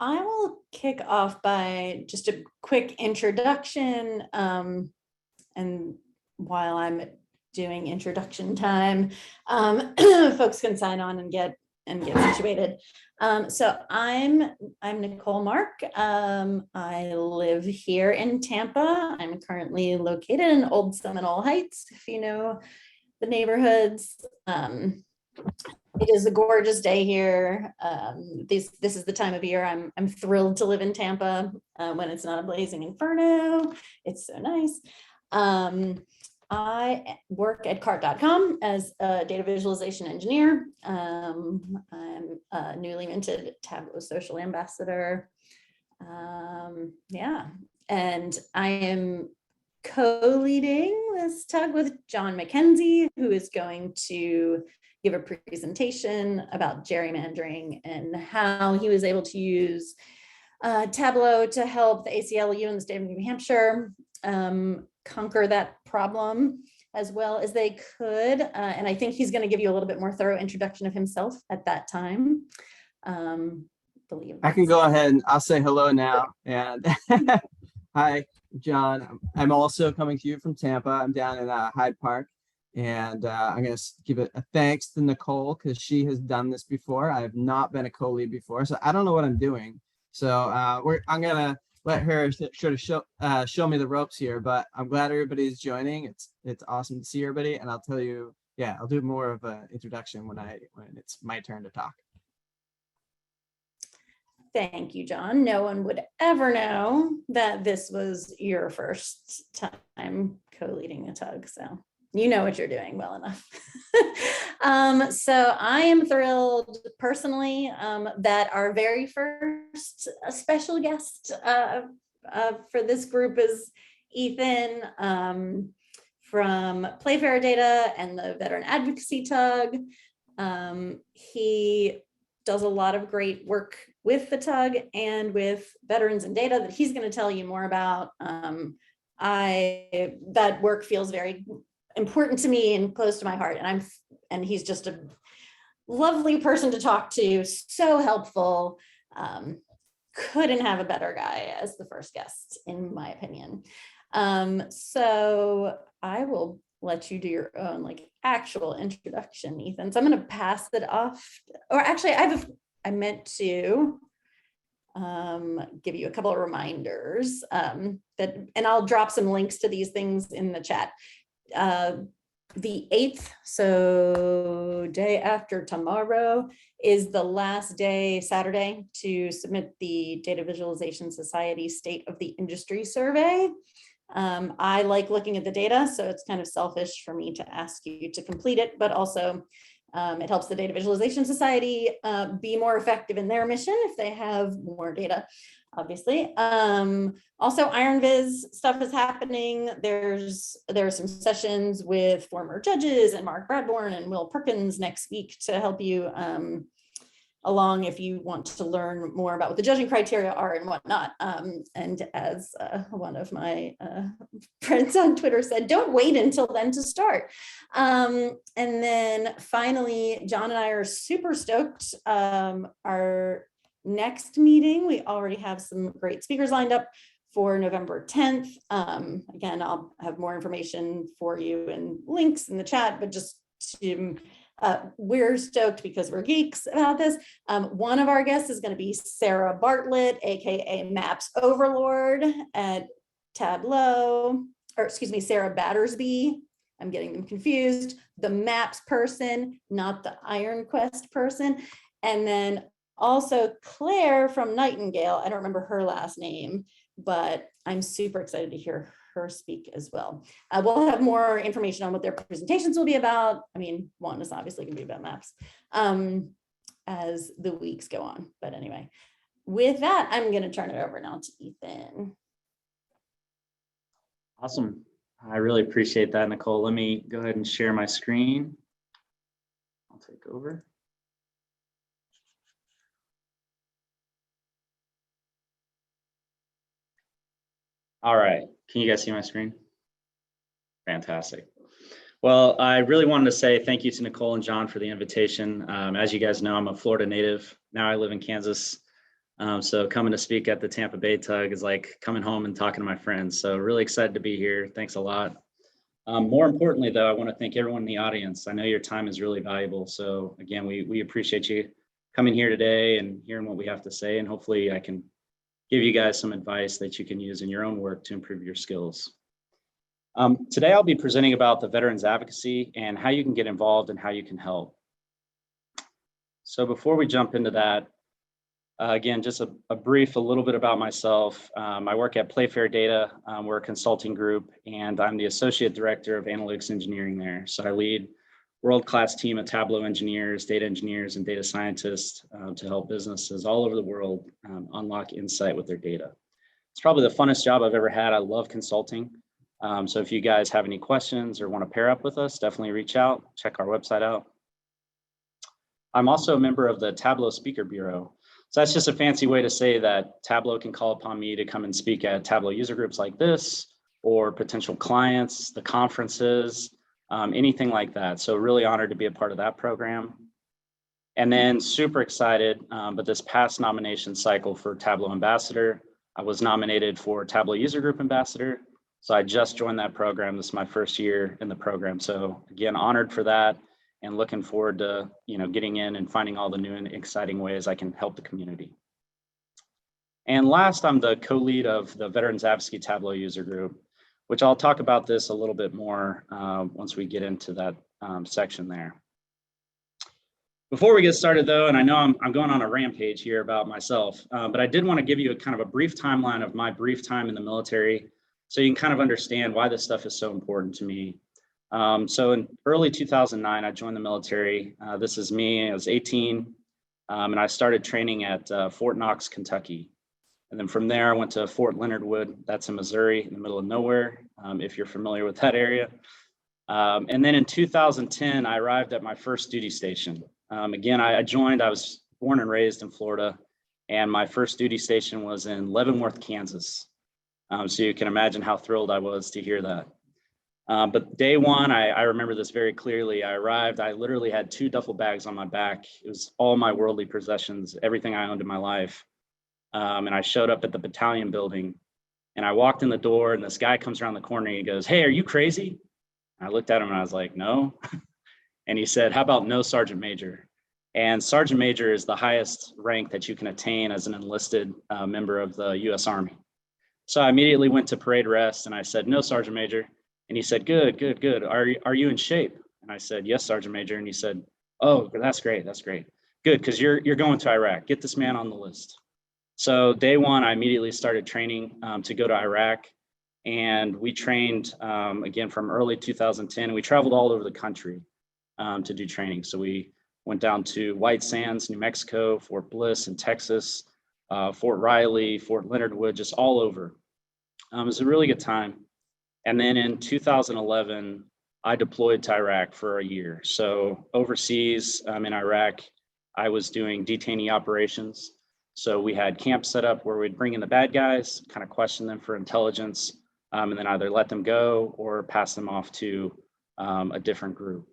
I will kick off by just a quick introduction. And while I'm doing introduction time, folks can sign on and get situated. So I'm Nicole Mark. I live here in Tampa. I'm currently located in Old Seminole Heights, if you know the neighborhoods. It is a gorgeous day here. This is the time of year I'm thrilled to live in Tampa when it's not a blazing inferno. It's so nice. I work at cart.com as a data visualization engineer. I'm a newly minted Tableau social ambassador. Yeah, and I am co-leading this tug with John McKenzie, who is going to give a presentation about gerrymandering and how he was able to use Tableau to help the ACLU in the state of New Hampshire conquer that problem as well as they could. And I think he's going to give you a little bit more thorough introduction of himself at that time. I can go ahead and I'll say hello now. And hi, John. I'm also coming to you from Tampa. I'm down in Hyde Park. And I'm going to give a thanks to Nicole because she has done this before. I have not been a co-lead before, so I don't know what I'm doing. So I'm going to let her sort of show me the ropes here, but I'm glad everybody's joining. It's awesome to see everybody. And I'll tell you, yeah, I'll do more of an introduction when it's my turn to talk. Thank you, John. No one would ever know that this was your first time co-leading a tug, so you know what you're doing well enough. So I am thrilled personally that our very first special guest for this group is Ethan from Playfair Data and the Veteran Advocacy Tug. He does a lot of great work with the tug and with veterans and data that he's going to tell you more about. That work feels very important to me and close to my heart, and he's just a lovely person to talk to, so helpful. Couldn't have a better guy as the first guest, in my opinion. So I will let you do your own actual introduction, Ethan. So I'm going to pass it off, or actually I meant to give you a couple of reminders and I'll drop some links to these things in the chat. The 8th, so day after tomorrow, is the last day, Saturday, to submit the Data Visualization Society State of the Industry Survey. I like looking at the data, so it's kind of selfish for me to ask you to complete it, but also it helps the Data Visualization Society be more effective in their mission if they have more data, obviously. Also, IronViz stuff is happening. There are some sessions with former judges and Mark Bradbourne and Will Perkins next week to help you along if you want to learn more about what the judging criteria are and whatnot. And as one of my friends on Twitter said, don't wait until then to start. And then finally, John and I are super stoked. Our next meeting, we already have some great speakers lined up for November 10th. Again, I'll have more information for you and links in the chat, but just to we're stoked because we're geeks about this. One of our guests is going to be Sarah Bartlett, aka Maps Overlord at Tableau, or excuse me, Sarah Battersby. I'm getting them confused. The Maps person, not the Iron Quest person. And then also Claire from Nightingale. I don't remember her last name, but I'm super excited to hear her speak as well. We'll have more information on what their presentations will be about. I mean, one is obviously going to be about maps as the weeks go on. But anyway, with that, I'm going to turn it over now to Ethan. Awesome. I really appreciate that, Nicole. Let me go ahead and share my screen. I'll take over. All right, can you guys see my screen? Fantastic. Well, I really wanted to say thank you to Nicole and John for the invitation. As you guys know, I'm a Florida native. Now I live in Kansas. So coming to speak at the Tampa Bay Tug is like coming home and talking to my friends. So really excited to be here. Thanks a lot. More importantly, though, I want to thank everyone in the audience. I know your time is really valuable. So again, we appreciate you coming here today and hearing what we have to say. And hopefully I can give you guys some advice that you can use in your own work to improve your skills. Today, I'll be presenting about the Veterans Advocacy and how you can get involved and how you can help. So before we jump into that, again, just a little bit about myself. I work at Playfair Data. We're a consulting group, and I'm the Associate Director of Analytics Engineering there. So I lead world-class team of Tableau engineers, data engineers, and data scientists to help businesses all over the world unlock insight with their data. It's probably the funnest job I've ever had. I love consulting. So if you guys have any questions or want to pair up with us, definitely reach out, check our website out. I'm also a member of the Tableau Speaker Bureau. So that's just a fancy way to say that Tableau can call upon me to come and speak at Tableau user groups like this, or potential clients, the conferences, anything like that. So really honored to be a part of that program. And then super excited, but this past nomination cycle for Tableau Ambassador, I was nominated for Tableau User Group Ambassador. So I just joined that program. This is my first year in the program. So again, honored for that and looking forward to, getting in and finding all the new and exciting ways I can help the community. And last, I'm the co-lead of the Veterans Advocacy Tableau User Group, which I'll talk about this a little bit more once we get into that section there. Before we get started though, and I know I'm going on a rampage here about myself, but I did want to give you a kind of a brief timeline of my brief time in the military, so you can kind of understand why this stuff is so important to me. So in early 2009, I joined the military. This is me, I was 18, and I started training at Fort Knox, Kentucky. And then from there, I went to Fort Leonard Wood, that's in Missouri, in the middle of nowhere, if you're familiar with that area. And then in 2010, I arrived at my first duty station. Again, I was born and raised in Florida, and my first duty station was in Leavenworth, Kansas. So you can imagine how thrilled I was to hear that. But day one, I remember this very clearly. I arrived, I literally had 2 duffel bags on my back. It was all my worldly possessions, everything I owned in my life. And I showed up at the battalion building, and I walked in the door, and this guy comes around the corner and he goes, "Hey, are you crazy?" I looked at him and I was like, "No." And he said, "How about no sergeant major?" And sergeant major is the highest rank that you can attain as an enlisted member of the U.S. Army. So I immediately went to parade rest and I said, "No, sergeant major." And he said, "Good, good, good. Are you in shape?" And I said, "Yes, sergeant major." And he said, "Oh, that's great. That's great. Good, because you're going to Iraq. Get this man on the list." So day one, I immediately started training to go to Iraq. And we trained, again, from early 2010. We traveled all over the country to do training. So we went down to White Sands, New Mexico, Fort Bliss in Texas, Fort Riley, Fort Leonard Wood, just all over. It was a really good time. And then in 2011, I deployed to Iraq for a year. So overseas in Iraq, I was doing detainee operations. So we had camps set up where we'd bring in the bad guys, kind of question them for intelligence, and then either let them go or pass them off to a different group.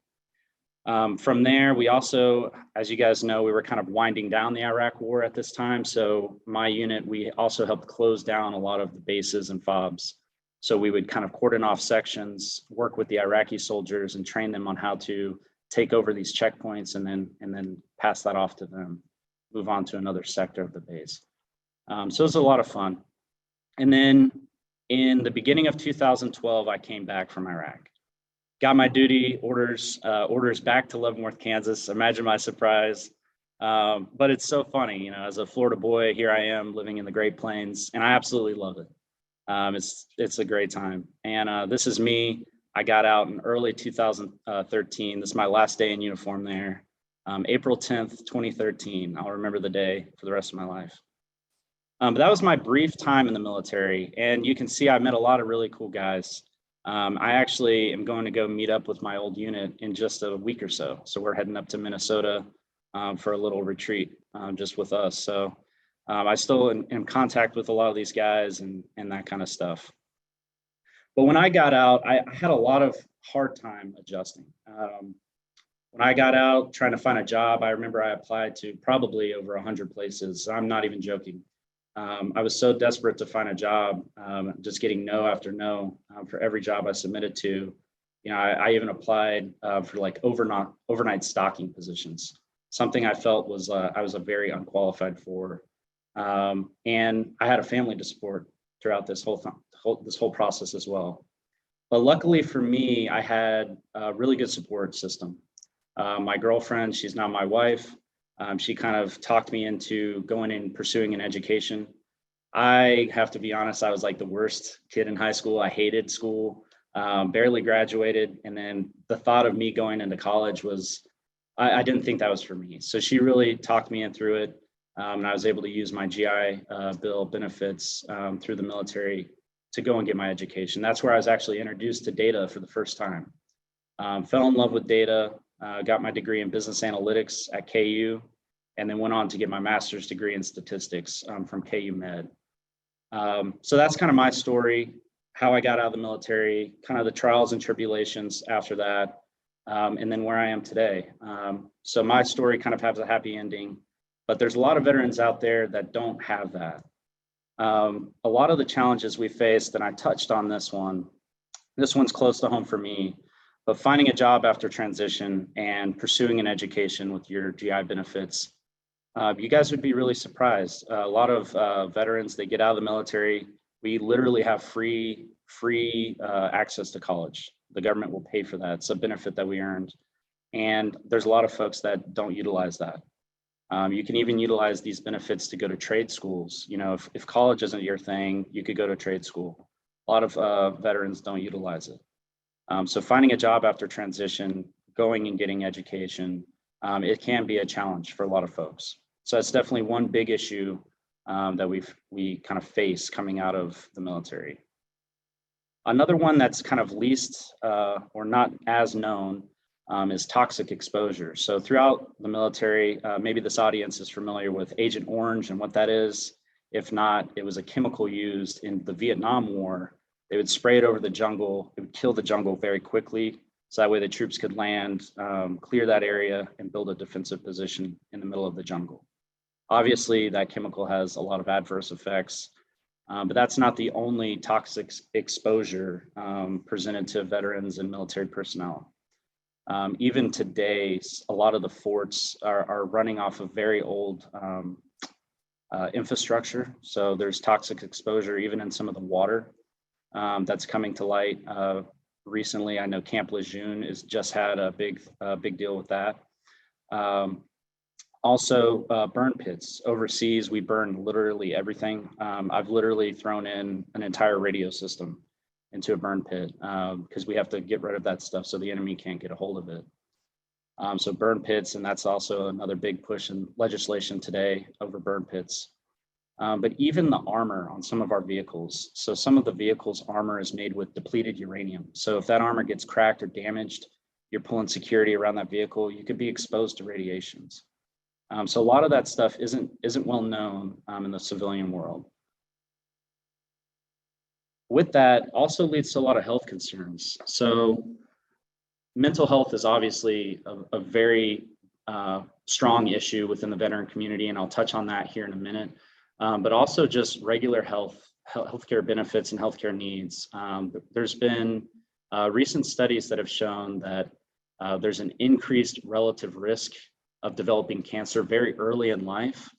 From there, we also, as you guys know, we were kind of winding down the Iraq war at this time. So my unit, we also helped close down a lot of the bases and FOBs. So we would kind of cordon off sections, work with the Iraqi soldiers and train them on how to take over these checkpoints and then pass that off to them, move on to another sector of the base. So it was a lot of fun. And then in the beginning of 2012, I came back from Iraq. Got my duty orders back to Leavenworth, Kansas. Imagine my surprise. But it's so funny, as a Florida boy, here I am living in the Great Plains, and I absolutely love it. It's a great time. And this is me. I got out in early 2013. This is my last day in uniform there. April 10th, 2013. I'll remember the day for the rest of my life. But that was my brief time in the military. And you can see I met a lot of really cool guys. I actually am going to go meet up with my old unit in just a week or so. So we're heading up to Minnesota for a little retreat just with us. So I still am in contact with a lot of these guys and that kind of stuff. But when I got out, I had a lot of hard time adjusting. When I got out trying to find a job, I remember I applied to probably over 100 places. I'm not even joking. I was so desperate to find a job, just getting no after no for every job I submitted to. You know, I even applied for like overnight stocking positions, something I felt was I was a very unqualified for. And I had a family to support throughout this whole process as well. But luckily for me, I had a really good support system. My girlfriend, she's now my wife. She kind of talked me into going and pursuing an education. I have to be honest, I was like the worst kid in high school. I hated school, barely graduated. And then the thought of me going into college was, I didn't think that was for me. So she really talked me in through it. And I was able to use my GI Bill benefits through the military to go and get my education. That's where I was actually introduced to data for the first time. Fell in love with data, got my degree in business analytics at KU, and then went on to get my master's degree in statistics from KU Med. So that's kind of my story, how I got out of the military, kind of the trials and tribulations after that, and then where I am today. So my story kind of has a happy ending, but there's a lot of veterans out there that don't have that. A lot of the challenges we faced, and I touched on this one's close to home for me, but finding a job after transition and pursuing an education with your GI benefits, you guys would be really surprised. A lot of veterans, they get out of the military, we literally have free access to college. The government will pay for that. It's a benefit that we earned. And there's a lot of folks that don't utilize that. You can even utilize these benefits to go to trade schools. You know, if college isn't your thing, you could go to trade school. A lot of veterans don't utilize it. So finding a job after transition, going and getting education, it can be a challenge for a lot of folks. So that's definitely one big issue that we kind of face coming out of the military. Another one that's kind of least or not as known is toxic exposure. So throughout the military, maybe this audience is familiar with Agent Orange and what that is. If not, it was a chemical used in the Vietnam War. They would spray it over the jungle. It would kill the jungle very quickly. So that way the troops could land, clear that area, and build a defensive position in the middle of the jungle. Obviously, that chemical has a lot of adverse effects, but that's not the only toxic exposure presented to veterans and military personnel. Even today, a lot of the forts are running off of very old infrastructure. So there's toxic exposure even in some of the water that's coming to light. Recently, I know Camp Lejeune has just had a big deal with that. Also, burn pits. Overseas, we burn literally everything. I've literally thrown in an entire radio system into a burn pit because we have to get rid of that stuff so the enemy can't get a hold of it. So burn pits, and that's also another big push in legislation today over burn pits. But even the armor on some of our vehicles. So some of the vehicles' armor is made with depleted uranium. So if that armor gets cracked or damaged, you're pulling security around that vehicle, you could be exposed to radiations. So a lot of that stuff isn't well known in the civilian world. With that, also leads to a lot of health concerns. So mental health is obviously a very strong issue within the veteran community, and I'll touch on that here in a minute. But also just regular healthcare benefits and healthcare needs. There's been recent studies that have shown that there's an increased relative risk of developing cancer very early in life,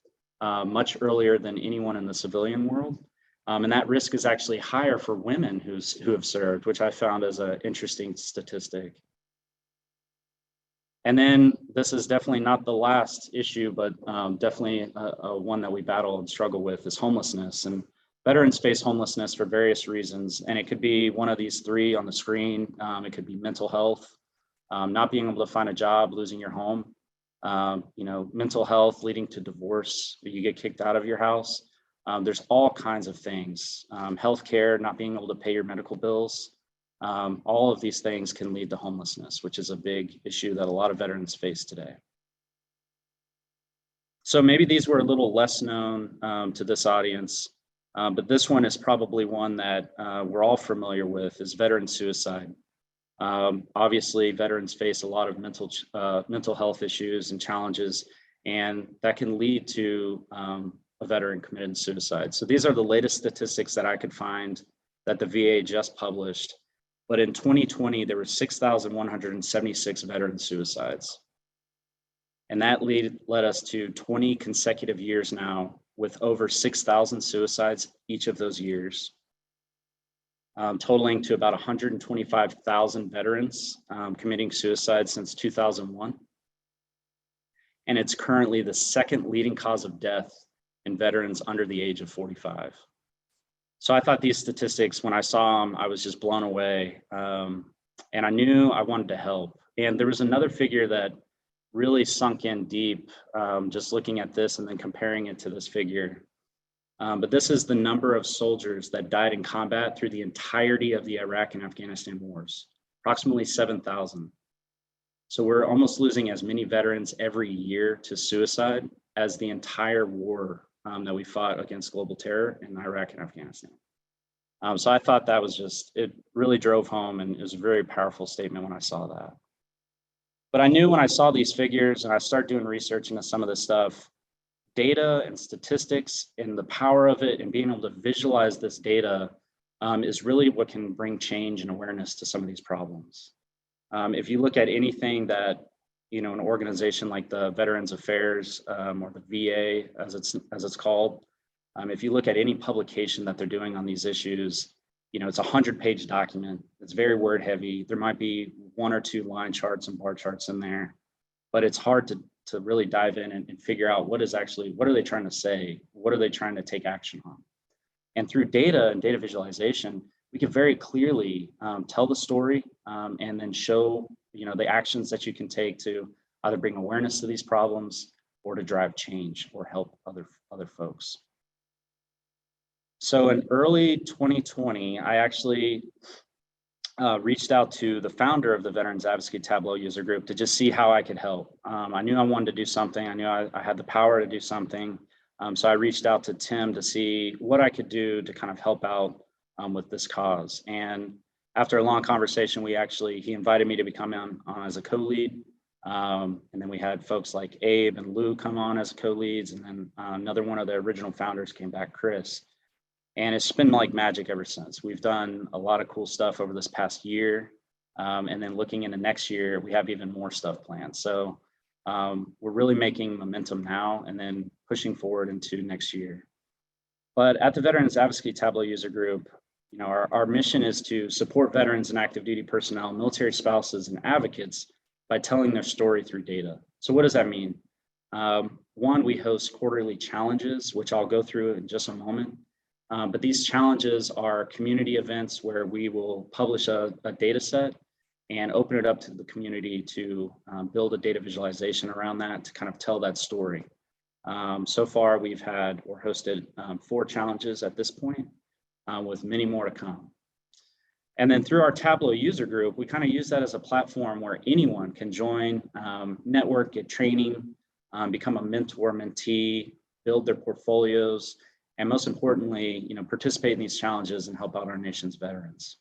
much earlier than anyone in the civilian world. And that risk is actually higher for women who have served, which I found as an interesting statistic. And then this is definitely not the last issue, but definitely one that we battle and struggle with is homelessness. And veterans face homelessness for various reasons. And it could be one of these three on the screen. It could be mental health, not being able to find a job, losing your home, mental health leading to divorce, you get kicked out of your house. There's all kinds of things. Healthcare, not being able to pay your medical bills. All of these things can lead to homelessness, which is a big issue that a lot of veterans face today. So maybe these were a little less known to this audience, but this one is probably one that we're all familiar with, is veteran suicide. Obviously, veterans face a lot of mental health issues and challenges, and that can lead to a veteran committing suicide. So these are the latest statistics that I could find that the VA just published. But in 2020, there were 6,176 veteran suicides. And that led us to 20 consecutive years now with over 6,000 suicides each of those years, totaling to about 125,000 veterans committing suicide since 2001. And it's currently the second leading cause of death in veterans under the age of 45. So I thought these statistics, when I saw them, I was just blown away. And I knew I wanted to help. And there was another figure that really sunk in deep, just looking at this and then comparing it to this figure. But this is the number of soldiers that died in combat through the entirety of the Iraq and Afghanistan wars, approximately 7,000. So we're almost losing as many veterans every year to suicide as the entire war that we fought against global terror in Iraq and Afghanistan. So I thought that was just, it really drove home, and it was a very powerful statement when I saw that. But I knew when I saw these figures and I started doing research into some of this stuff, data and statistics and the power of it and being able to visualize this data is really what can bring change and awareness to some of these problems. If you look at anything that, an organization like the Veterans Affairs or the VA, as it's called, if you look at any publication that they're doing on these issues, it's a 100-page document. It's very word heavy. There might be 1 or 2 line charts and bar charts in there, but it's hard to really dive in and figure out what are they trying to say? What are they trying to take action on? And through data and data visualization, we can very clearly tell the story and then show, the actions that you can take to either bring awareness to these problems or to drive change or help other folks. So in early 2020, I actually reached out to the founder of the Veterans Advocacy Tableau user group to just see how I could help. I knew I wanted to do something. I knew I had the power to do something. So I reached out to Tim to see what I could do to kind of help out with this cause. And after a long conversation, he invited me to become on as a co-lead. And then we had folks like Abe and Lou come on as co-leads. And then another one of the original founders came back, Chris. And it's been like magic ever since. We've done a lot of cool stuff over this past year. And then looking into next year, we have even more stuff planned. So we're really making momentum now and then pushing forward into next year. But at the Veterans Advocacy Tableau user group, our mission is to support veterans and active duty personnel, military spouses, and advocates by telling their story through data. So what does that mean? One, we host quarterly challenges, which I'll go through in just a moment. But these challenges are community events where we will publish a data set and open it up to the community to build a data visualization around that to kind of tell that story. So far, we've had or hosted 4 challenges at this point, with many more to come. And then through our Tableau user group, we kind of use that as a platform where anyone can join, network, get training, become a mentor, mentee, build their portfolios, and most importantly, participate in these challenges and help out our nation's veterans.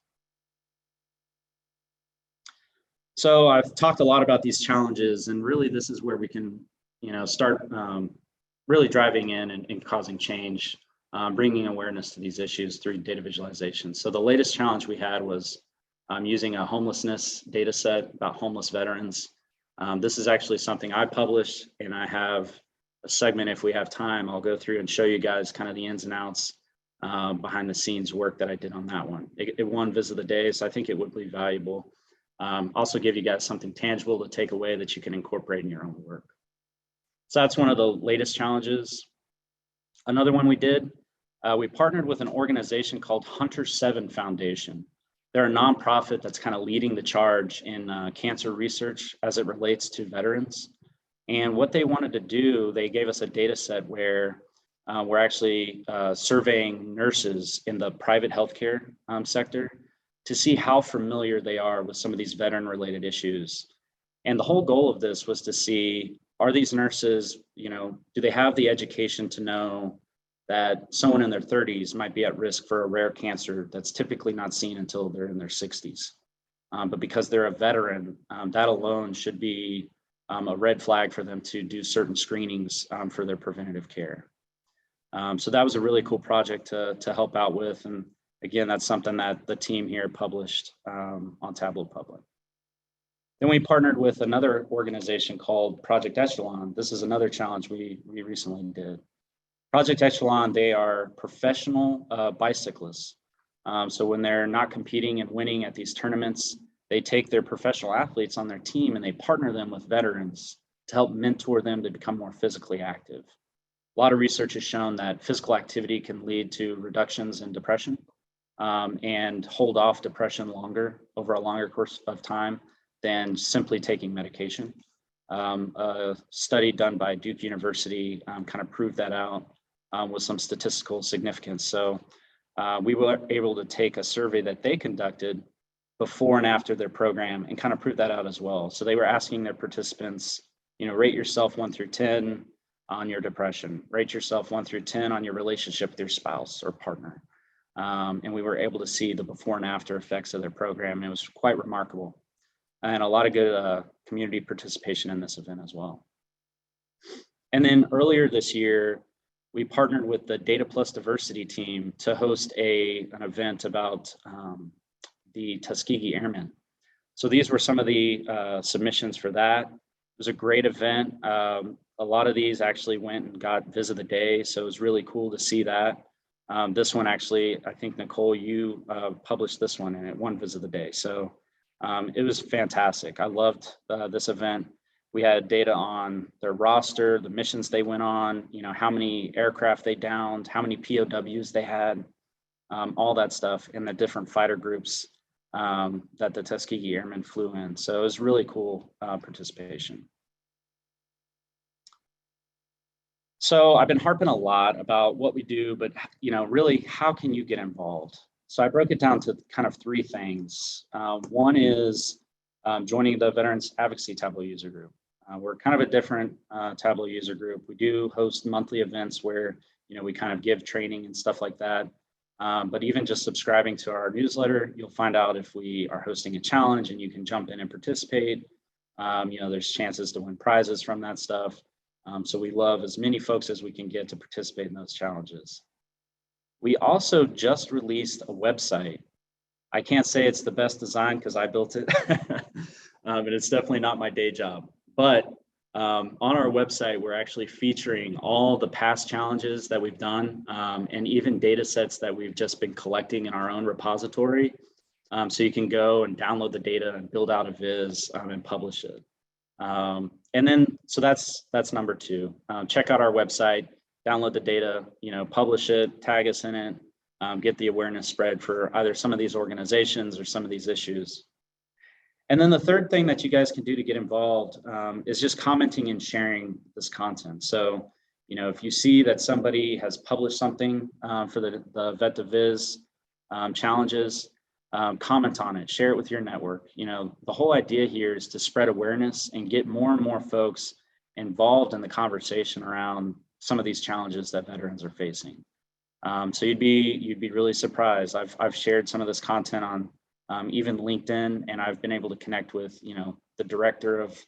So I've talked a lot about these challenges, and really this is where we can, start really driving in and causing change, bringing awareness to these issues through data visualization. So the latest challenge we had was using a homelessness data set about homeless veterans. This is actually something I published, and I have a segment, if we have time, I'll go through and show you guys kind of the ins and outs behind the scenes work that I did on that one. It won Visit of the Day, so I think it would be valuable. Also give you guys something tangible to take away that you can incorporate in your own work. So that's one of the latest challenges. Another one we did, we partnered with an organization called Hunter 7 Foundation. They're a nonprofit that's kind of leading the charge in cancer research as it relates to veterans. And what they wanted to do, they gave us a data set where we're actually surveying nurses in the private healthcare sector to see how familiar they are with some of these veteran-related issues. And the whole goal of this was to see, are these nurses, do they have the education to know that someone in their 30s might be at risk for a rare cancer that's typically not seen until they're in their 60s? but because they're a veteran, that alone should be a red flag for them to do certain screenings for their preventative care. So that was a really cool project to help out with. And again, that's something that the team here published on Tableau Public. Then we partnered with another organization called Project Echelon. This is another challenge we recently did. Project Echelon, they are professional bicyclists. So when they're not competing and winning at these tournaments, they take their professional athletes on their team and they partner them with veterans to help mentor them to become more physically active. A lot of research has shown that physical activity can lead to reductions in depression and hold off depression longer over a longer course of time than simply taking medication. A study done by Duke University kind of proved that out with some statistical significance. So we were able to take a survey that they conducted before and after their program and kind of prove that out as well. So they were asking their participants, rate yourself 1 through 10 on your depression, rate yourself 1 through 10 on your relationship with your spouse or partner. And we were able to see the before and after effects of their program. It was quite remarkable. And a lot of good community participation in this event as well. And then earlier this year, we partnered with the Data Plus Diversity team to host an event about the Tuskegee Airmen. So these were some of the submissions for that. It was a great event. A lot of these actually went and got Visit the Day, so it was really cool to see that. This one actually, I think, Nicole, you published this one and it won Visit the Day. So it was fantastic. I loved this event. We had data on their roster, the missions they went on, how many aircraft they downed, how many POWs they had, all that stuff, and the different fighter groups that the Tuskegee Airmen flew in. So it was really cool participation. So I've been harping a lot about what we do, but really, how can you get involved? So I broke it down to kind of 3 things. One is joining the Veterans Advocacy Tableau user group. We're kind of a different Tableau user group. We do host monthly events where we kind of give training and stuff like that. But even just subscribing to our newsletter, you'll find out if we are hosting a challenge and you can jump in and participate. There's chances to win prizes from that stuff. So we love as many folks as we can get to participate in those challenges. We also just released a website. I can't say it's the best design because I built it, and it's definitely not my day job. But on our website, we're actually featuring all the past challenges that we've done and even data sets that we've just been collecting in our own repository. So you can go and download the data and build out a viz and publish it. And then, so that's number 2. Check out our website, download the data, publish it, tag us in it, get the awareness spread for either some of these organizations or some of these issues. And then the third thing that you guys can do to get involved is just commenting and sharing this content. So, if you see that somebody has published something for the Vet to Viz challenges, comment on it, share it with your network. The whole idea here is to spread awareness and get more and more folks involved in the conversation around some of these challenges that veterans are facing. So you'd be really surprised. I've shared some of this content on even LinkedIn, and I've been able to connect with the director of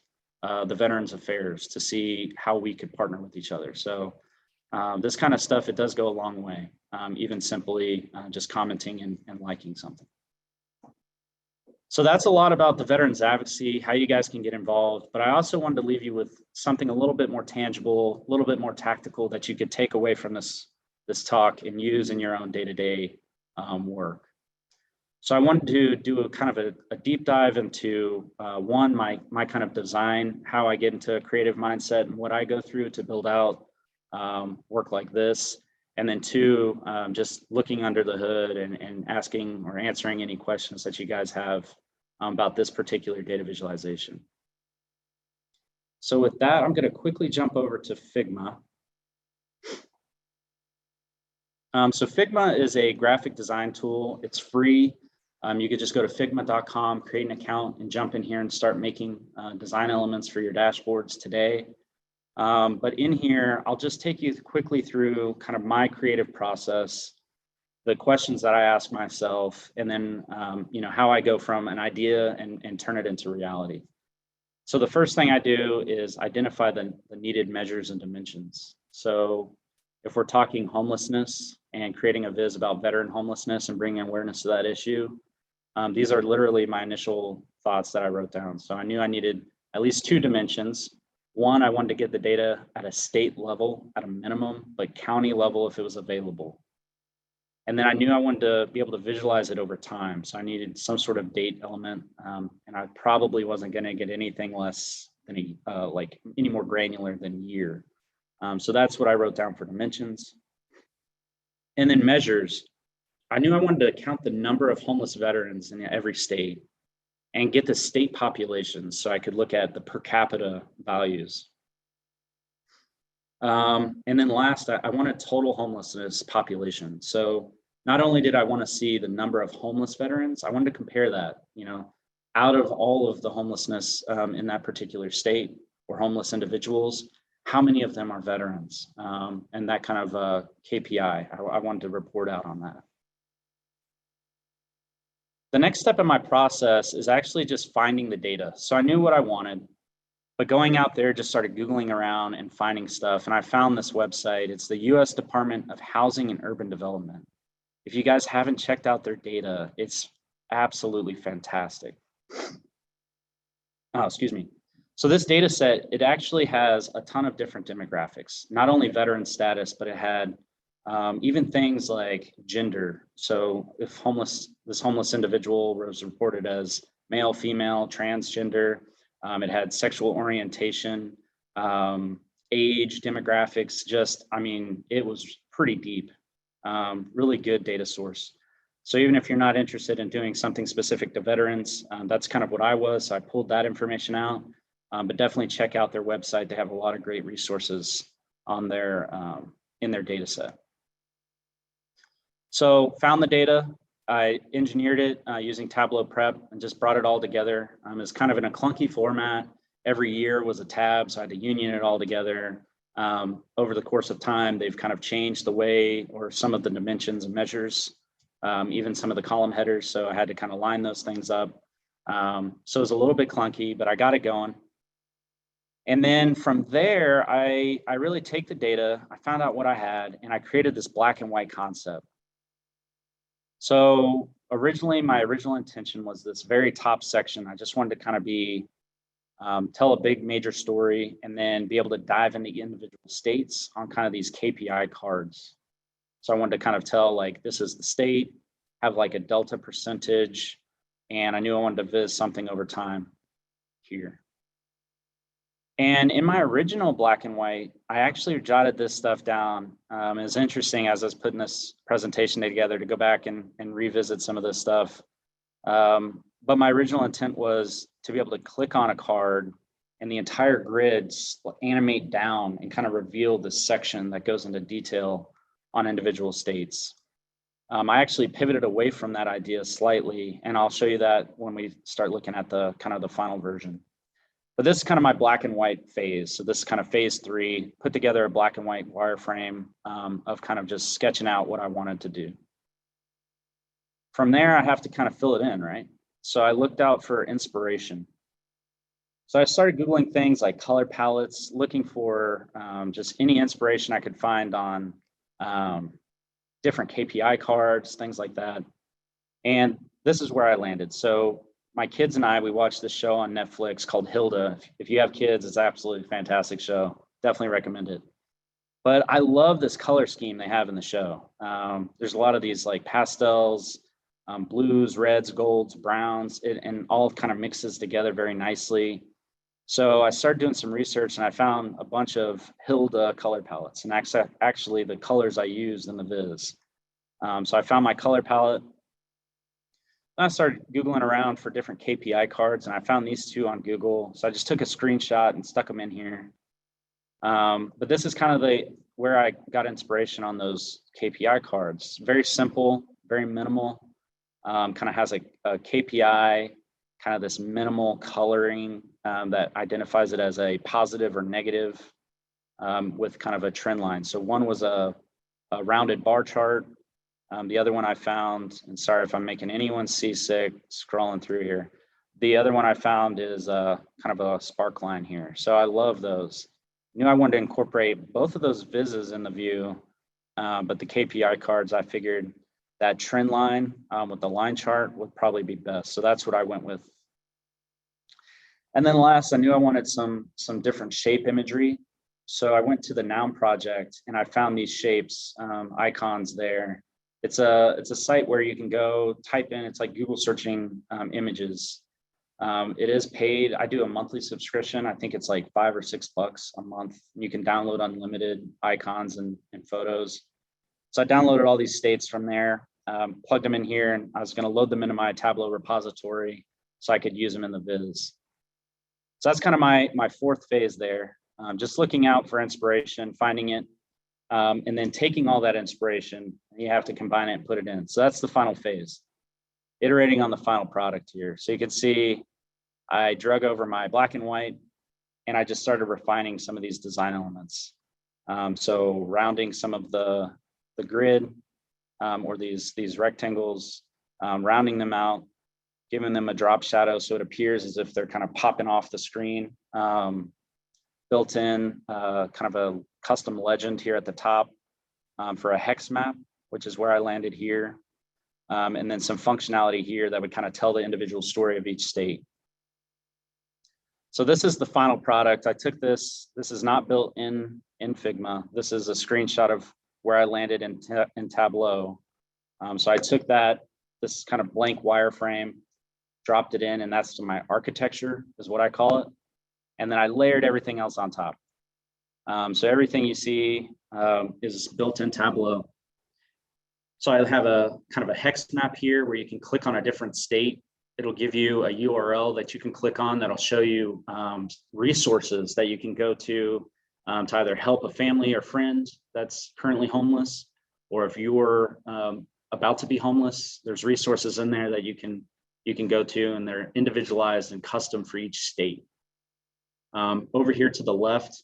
the Veterans Affairs to see how we could partner with each other. So this kind of stuff, it does go a long way, even simply just commenting and liking something. So that's a lot about the Veterans Advocacy, how you guys can get involved. But I also wanted to leave you with something a little bit more tangible, a little bit more tactical that you could take away from this talk and use in your own day-to-day work. So I wanted to do a kind of a deep dive into one, my kind of design, how I get into a creative mindset and what I go through to build out work like this. And then 2, just looking under the hood and asking or answering any questions that you guys have about this particular data visualization. So with that, I'm going to quickly jump over to Figma. So Figma is a graphic design tool. It's free. You could just go to figma.com, create an account, and jump in here and start making design elements for your dashboards today. But in here, I'll just take you quickly through kind of my creative process. the questions that I ask myself, and then how I go from an idea and turn it into reality. So the first thing I do is identify the needed measures and dimensions. So if we're talking homelessness and creating a viz about veteran homelessness and bringing awareness to that issue, these are literally my initial thoughts that I wrote down. So I knew I needed at least 2 dimensions. One, I wanted to get the data at a state level at a minimum, but county level if it was available. And then I knew I wanted to be able to visualize it over time. So I needed some sort of date element. And I probably wasn't going to get anything less than like any more granular than year. So that's what I wrote down for dimensions. And then measures. I knew I wanted to count the number of homeless veterans in every state and get the state populations so I could look at the per capita values. And then last, I wanted total homelessness population. So not only did I want to see the number of homeless veterans, I wanted to compare that, out of all of the homelessness in that particular state or homeless individuals, how many of them are veterans? And that kind of KPI, I wanted to report out on that. The next step in my process is actually just finding the data. So I knew what I wanted, but going out there, just started Googling around and finding stuff. And I found this website. It's the US Department of Housing and Urban Development. If you guys haven't checked out their data, it's absolutely fantastic. Oh, excuse me. So this data set, it actually has a ton of different demographics, not only veteran status, but it had even things like gender. So if this homeless individual was reported as male, female, transgender, it had sexual orientation, age, demographics, it was pretty deep, really good data source. So even if you're not interested in doing something specific to veterans, that's kind of what I was. So I pulled that information out, but definitely check out their website. They have a lot of great resources on in their data set. So found the data, I engineered it using Tableau prep and just brought it all together. It's kind of in a clunky format. Every year was a tab, so I had to union it all together. Over the course of time, they've kind of changed the way or some of the dimensions and measures, even some of the column headers. So I had to kind of line those things up. So it was a little bit clunky, but I got it going. And then from there, I really take the data, I found out what I had, and I created this black and white concept. So originally, my original intention was this very top section. I just wanted to kind of tell a big major story and then be able to dive into individual states on kind of these KPI cards. So I wanted to kind of tell like, this is the state, have like a delta percentage, and I knew I wanted to viz something over time here. And in my original black and white, I actually jotted this stuff down. It's interesting as I was putting this presentation together to go back and revisit some of this stuff. But my original intent was to be able to click on a card and the entire grid animate down and kind of reveal this section that goes into detail on individual states. I actually pivoted away from that idea slightly, and I'll show you that when we start looking at the kind of the final version. But this is kind of my black and white phase. So this is kind of phase 3, put together a black and white wireframe of kind of just sketching out what I wanted to do. From there, I have to kind of fill it in, right? So I looked out for inspiration. So I started Googling things like color palettes, looking for just any inspiration I could find on different KPI cards, things like that. And this is where I landed. So my kids and I, we watched this show on Netflix called Hilda. If you have kids, it's an absolutely fantastic show. Definitely recommend it. But I love this color scheme they have in the show. There's a lot of these like pastels, blues, reds, golds, browns, and all kind of mixes together very nicely. So I started doing some research and I found a bunch of Hilda color palettes and actually the colors I used in the viz. So I found my color palette. I started Googling around for different KPI cards and I found these 2 on Google. So I just took a screenshot and stuck them in here. But this is kind of where I got inspiration on those KPI cards. Very simple, very minimal, kind of has a KPI, kind of this minimal coloring that identifies it as a positive or negative with kind of a trend line. So one was a rounded bar chart. The other one I found, and sorry if I'm making anyone seasick scrolling through here. The other one I found is kind of a spark line here. So I love those. Knew I wanted to incorporate both of those vizzes in the view, but the KPI cards, I figured that trend line with the line chart would probably be best. So that's what I went with. And then last, I knew I wanted some different shape imagery. So I went to the Noun project and I found these shapes, icons there. It's a site where you can go type in, it's like Google searching images. It is paid. I do a monthly subscription. I think it's like $5 or $6 a month. You can download unlimited icons and photos. So I downloaded all these states from there, plugged them in here, and I was going to load them into my Tableau repository so I could use them in the viz. So that's kind of my fourth phase there. Just looking out for inspiration, finding it, and then taking all that inspiration, you have to combine it and put it in. So that's the final phase, iterating on the final product here. So you can see I drug over my black and white and I just started refining some of these design elements. So rounding some of the grid or these rectangles, rounding them out, giving them a drop shadow so it appears as if they're kind of popping off the screen. Built in kind of a custom legend here at the top for a hex map, which is where I landed here. And then some functionality here that would kind of tell the individual story of each state. So this is the final product. I took this is not built in Figma. This is a screenshot of where I landed in Tableau. So I took this kind of blank wireframe, dropped it in, and that's to my architecture is what I call it. And then I layered everything else on top. So everything you see is built in Tableau. So I have a kind of a hex map here where you can click on a different state. It'll give you a URL that you can click on that'll show you resources that you can go to either help a family or friend that's currently homeless, or if you're about to be homeless, there's resources in there that you can go to, and they're individualized and custom for each state. Over here to the left,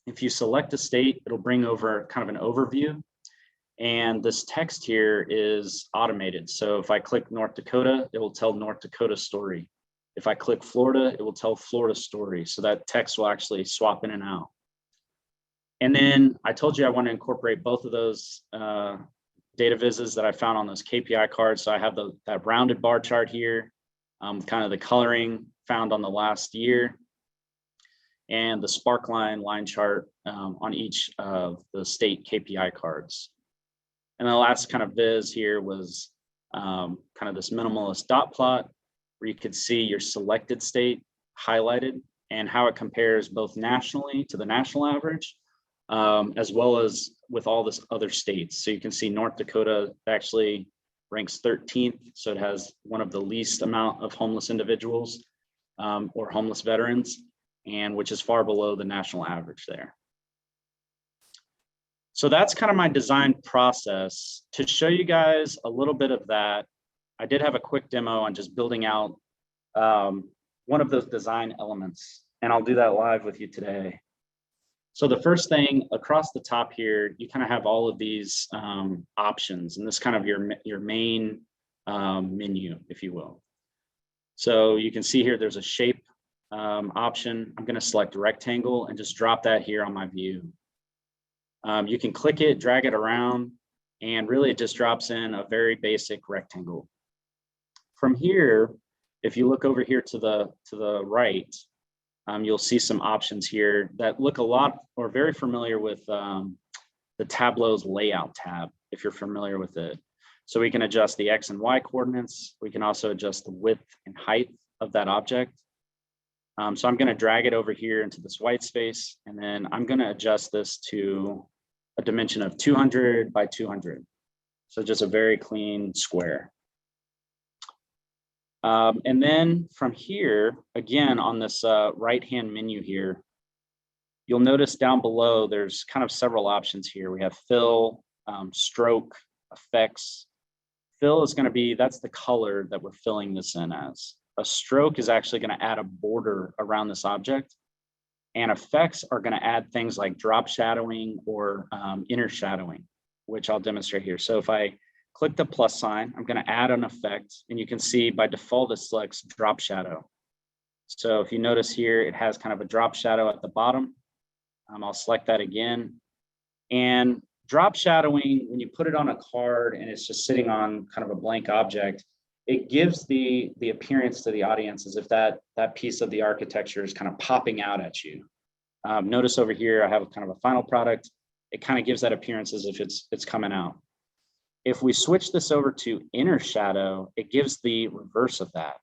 if you select a state, it'll bring over kind of an overview. And this text here is automated. So if I click North Dakota, it will tell North Dakota story. If I click Florida, it will tell Florida story. So that text will actually swap in and out. And then I told you I want to incorporate both of those data vizzes that I found on those KPI cards. So I have that rounded bar chart here, kind of the coloring found on the last year, and the sparkline line chart on each of the state KPI cards. And the last kind of viz here was kind of this minimalist dot plot where you could see your selected state highlighted and how it compares both nationally to the national average, as well as with all this other states. So you can see North Dakota actually ranks 13th. So it has one of the least amount of homeless individuals or homeless veterans, and which is far below the national average there. So that's kind of my design process. To show you guys a little bit of that, I did have a quick demo on just building out one of those design elements, and I'll do that live with you today. So the first thing across the top here, you kind of have all of these options, and this kind of your main menu, if you will. So you can see here, there's a shape option. I'm going to select rectangle and just drop that here on my view. You can click it, drag it around, and really it just drops in a very basic rectangle. From here, if you look over here to the right, you'll see some options here that look a lot or very familiar with the Tableau's layout tab, if you're familiar with it. So we can adjust the X and Y coordinates. We can also adjust the width and height of that object. So I'm going to drag it over here into this white space, and then I'm going to adjust this to a dimension of 200 by 200. So just a very clean square. And then from here, again, on this right-hand menu here, you'll notice down below, there's kind of several options here. We have fill, stroke, effects. Fill is going to be, that's the color that we're filling this in as. A stroke is actually going to add a border around this object, and effects are going to add things like drop shadowing or inner shadowing, which I'll demonstrate here. So if I click the plus sign. I'm going to add an effect, and you can see by default it selects drop shadow. So if you notice here, it has kind of a drop shadow at the bottom. I'll select that again. And drop shadowing, when you put it on a card and it's just sitting on kind of a blank object, it gives the appearance to the audience as if that piece of the architecture is kind of popping out at you. Notice over here, I have kind of a final product. It kind of gives that appearance as if it's coming out. If we switch this over to inner shadow, it gives the reverse of that.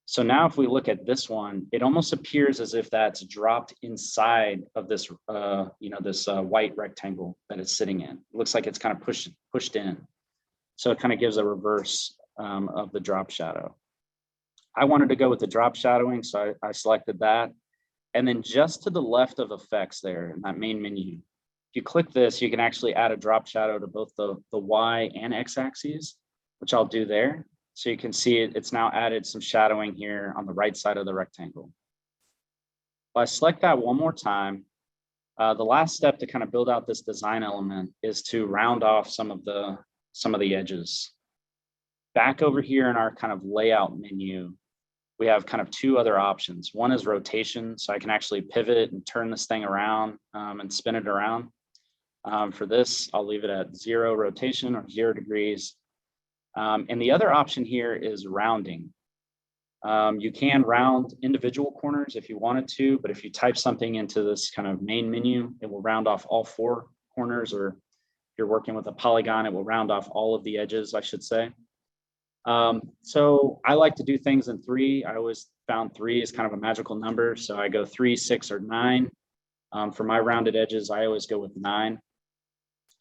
So now if we look at this one, it almost appears as if that's dropped inside of this, this white rectangle that it's sitting in. It looks like it's kind of pushed in. So it kind of gives a reverse of the drop shadow. I wanted to go with the drop shadowing, so I selected that. And then just to the left of effects there in that main menu, if you click this, you can actually add a drop shadow to both the Y and X axes, which I'll do there. So you can see it's now added some shadowing here on the right side of the rectangle. If I select that one more time, the last step to kind of build out this design element is to round off some of the edges. Back over here in our kind of layout menu, we have kind of two other options. One is rotation, so I can actually pivot and turn this thing around and spin it around. For this, I'll leave it at 0 rotation or 0 degrees. And the other option here is rounding. You can round individual corners if you wanted to, but if you type something into this kind of main menu, it will round off all 4 corners, or if you're working with a polygon, it will round off all of the edges, I should say. So I like to do things in 3. I always found 3 is kind of a magical number. So I go 3, 6, or 9. For my rounded edges, I always go with 9.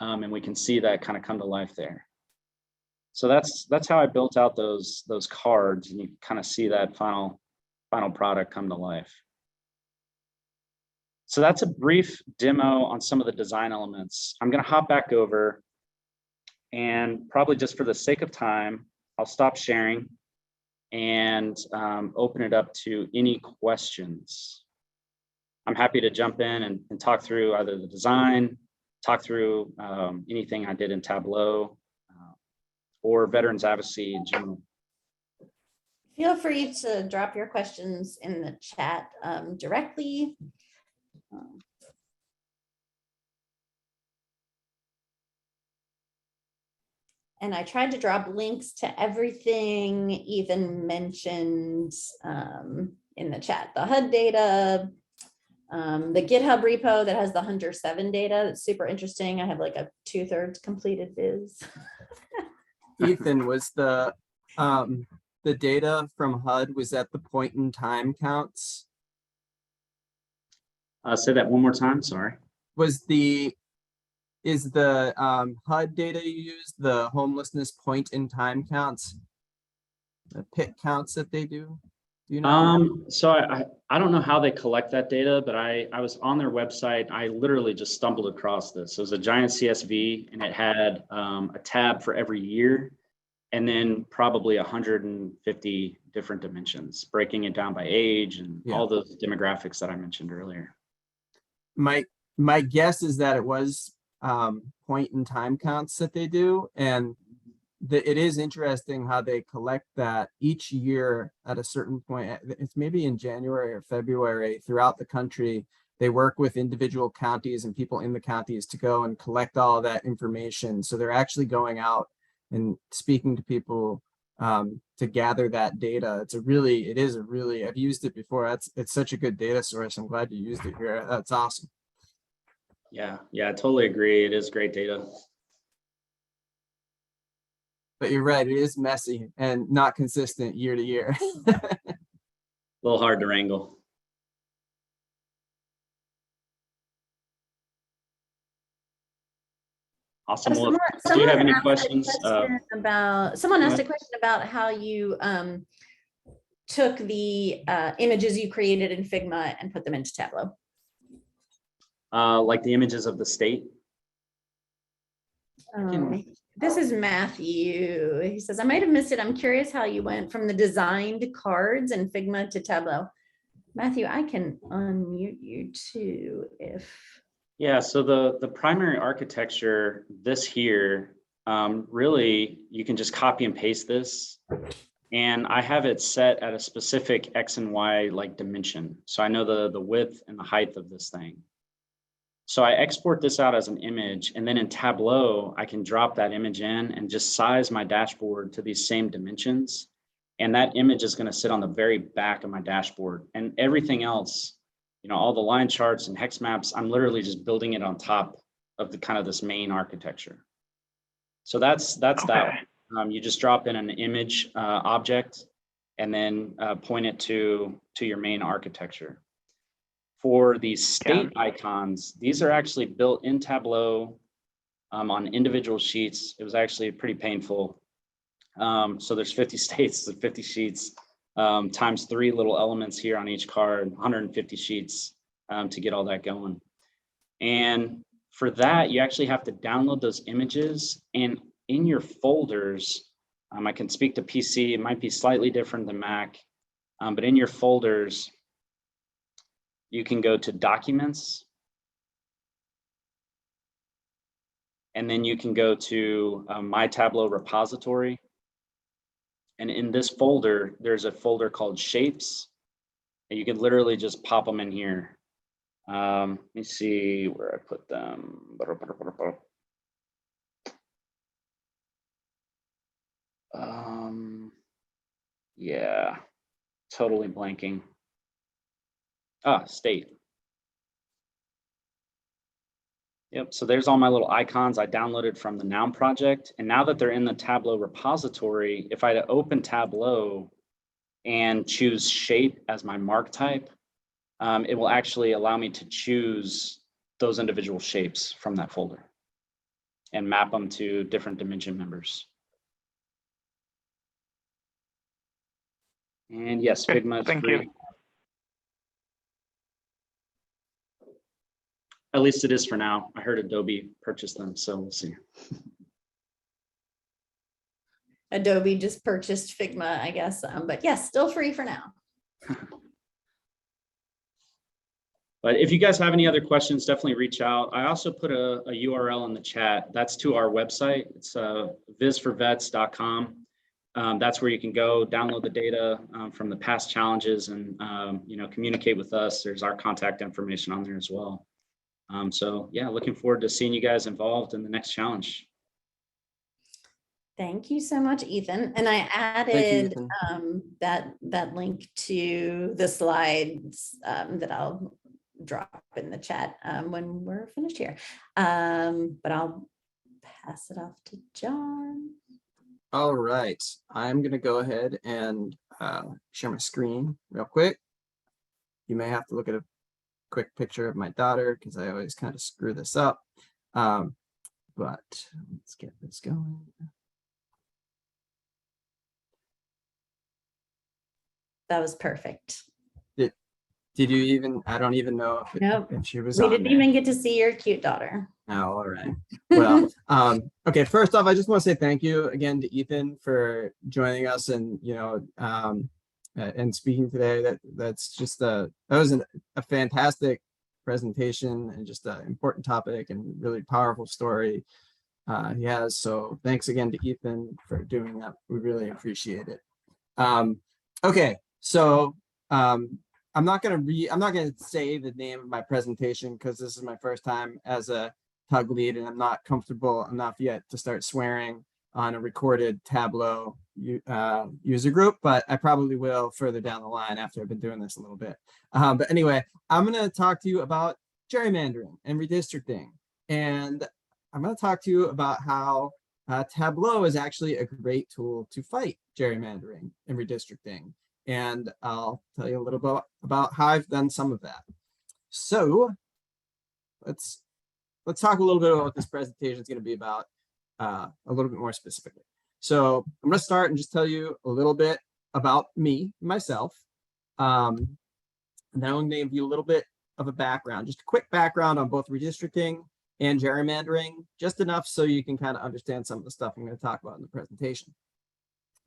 And we can see that kind of come to life there. So that's how I built out those cards, and you can kind of see that final product come to life. So that's a brief demo on some of the design elements. I'm going to hop back over, and probably just for the sake of time, I'll stop sharing and open it up to any questions. I'm happy to jump in and talk through either the design, talk through anything I did in Tableau, or Veterans Advocacy in general. Feel free to drop your questions in the chat directly. And I tried to drop links to everything Ethan mentioned in the chat. The HUD data, the GitHub repo that has the Hunter 7 data. That's super interesting. I have like a 2/3 completed viz. Ethan, was the data from HUD, was that the point in time counts? Say that one more time, sorry. Is the HUD data you use the homelessness point in time counts, the PIT counts that they do? Do you know? So I don't know how they collect that data, but I was on their website. I literally just stumbled across this. It was a giant CSV, and it had a tab for every year, and then probably 150 different dimensions, breaking it down by age and all those demographics that I mentioned earlier. My guess is that it was point in time counts that they do, and it is interesting how they collect that each year at a certain point. It's maybe in January or February throughout the country. They work with individual counties and people in the counties to go and collect all of that information. So they're actually going out and speaking to people to gather that data. It is a really, I've used it before. It's such a good data source. I'm glad you used it here. That's awesome. Yeah, I totally agree. It is great data. But you're right, it is messy and not consistent year to year. A little hard to wrangle. Awesome. Well, do you have any questions? Someone asked a question about how you took the images you created in Figma and put them into Tableau. Like the images of the state? This is Matthew. He says, I might have missed it. I'm curious how you went from the designed cards in Figma to Tableau. Matthew, I can unmute you too if. Yeah, so the primary architecture, this here, really you can just copy and paste this. And I have it set at a specific X and Y like dimension. So I know the width and the height of this thing. So I export this out as an image, and then in Tableau, I can drop that image in and just size my dashboard to these same dimensions. And that image is going to sit on the very back of my dashboard, and everything else, all the line charts and hex maps, I'm literally just building it on top of the kind of this main architecture. So that's Okay. that. You just drop in an image object and then point it to your main architecture. For these state icons, these are actually built in Tableau on individual sheets. It was actually pretty painful. So there's 50 states, so 50 sheets times 3 little elements here on each card, 150 sheets to get all that going. And for that, you actually have to download those images, and in your folders, I can speak to PC, it might be slightly different than Mac, but in your folders, you can go to Documents, and then you can go to My Tableau repository. And in this folder, there's a folder called Shapes, and you can literally just pop them in here. Let me see where I put them. Yeah, totally blanking. State. Yep, so there's all my little icons I downloaded from the Noun project. And now that they're in the Tableau repository, if I open Tableau and choose shape as my mark type, it will actually allow me to choose those individual shapes from that folder and map them to different dimension members. And yes, Figma is Thank free. you. At least it is for now. I heard Adobe purchased them, so we'll see. Adobe just purchased Figma, I guess, but yes, still free for now. But if you guys have any other questions, definitely reach out. I also put a URL in the chat. That's to our website. It's visforvets.com. That's where you can go download the data from the past challenges and communicate with us. There's our contact information on there as well. So yeah, looking forward to seeing you guys involved in the next challenge. Thank you so much, Ethan. And I added Ethan. that link to the slides that I'll drop in the chat when we're finished here. But I'll pass it off to John. All right, I'm gonna go ahead and share my screen real quick. You may have to look at a quick picture of my daughter because I always kind of screw this up. But let's get this going. That was perfect. Did you even, I don't even know if, Nope. if she was We on didn't there. even get to see your cute daughter. Oh, all right. Well, okay. First off, I just want to say thank you again to Ethan for joining us and, and speaking today. That's just that was a fantastic presentation and just an important topic and really powerful story he has. So thanks again to Ethan for doing that. We really appreciate it. Okay. So, I'm not gonna say the name of my presentation because this is my first time as a TUG lead and I'm not comfortable enough yet to start swearing on a recorded Tableau user group, but I probably will further down the line after I've been doing this a little bit. But anyway, I'm gonna talk to you about gerrymandering and redistricting. And I'm gonna talk to you about how Tableau is actually a great tool to fight gerrymandering and redistricting. And I'll tell you a little bit about how I've done some of that. So let's talk a little bit about what this presentation is going to be about a little bit more specifically. So I'm going to start and just tell you a little bit about myself. And then I'm going to give you a little bit of a background, just a quick background on both redistricting and gerrymandering, just enough so you can kind of understand some of the stuff I'm going to talk about in the presentation.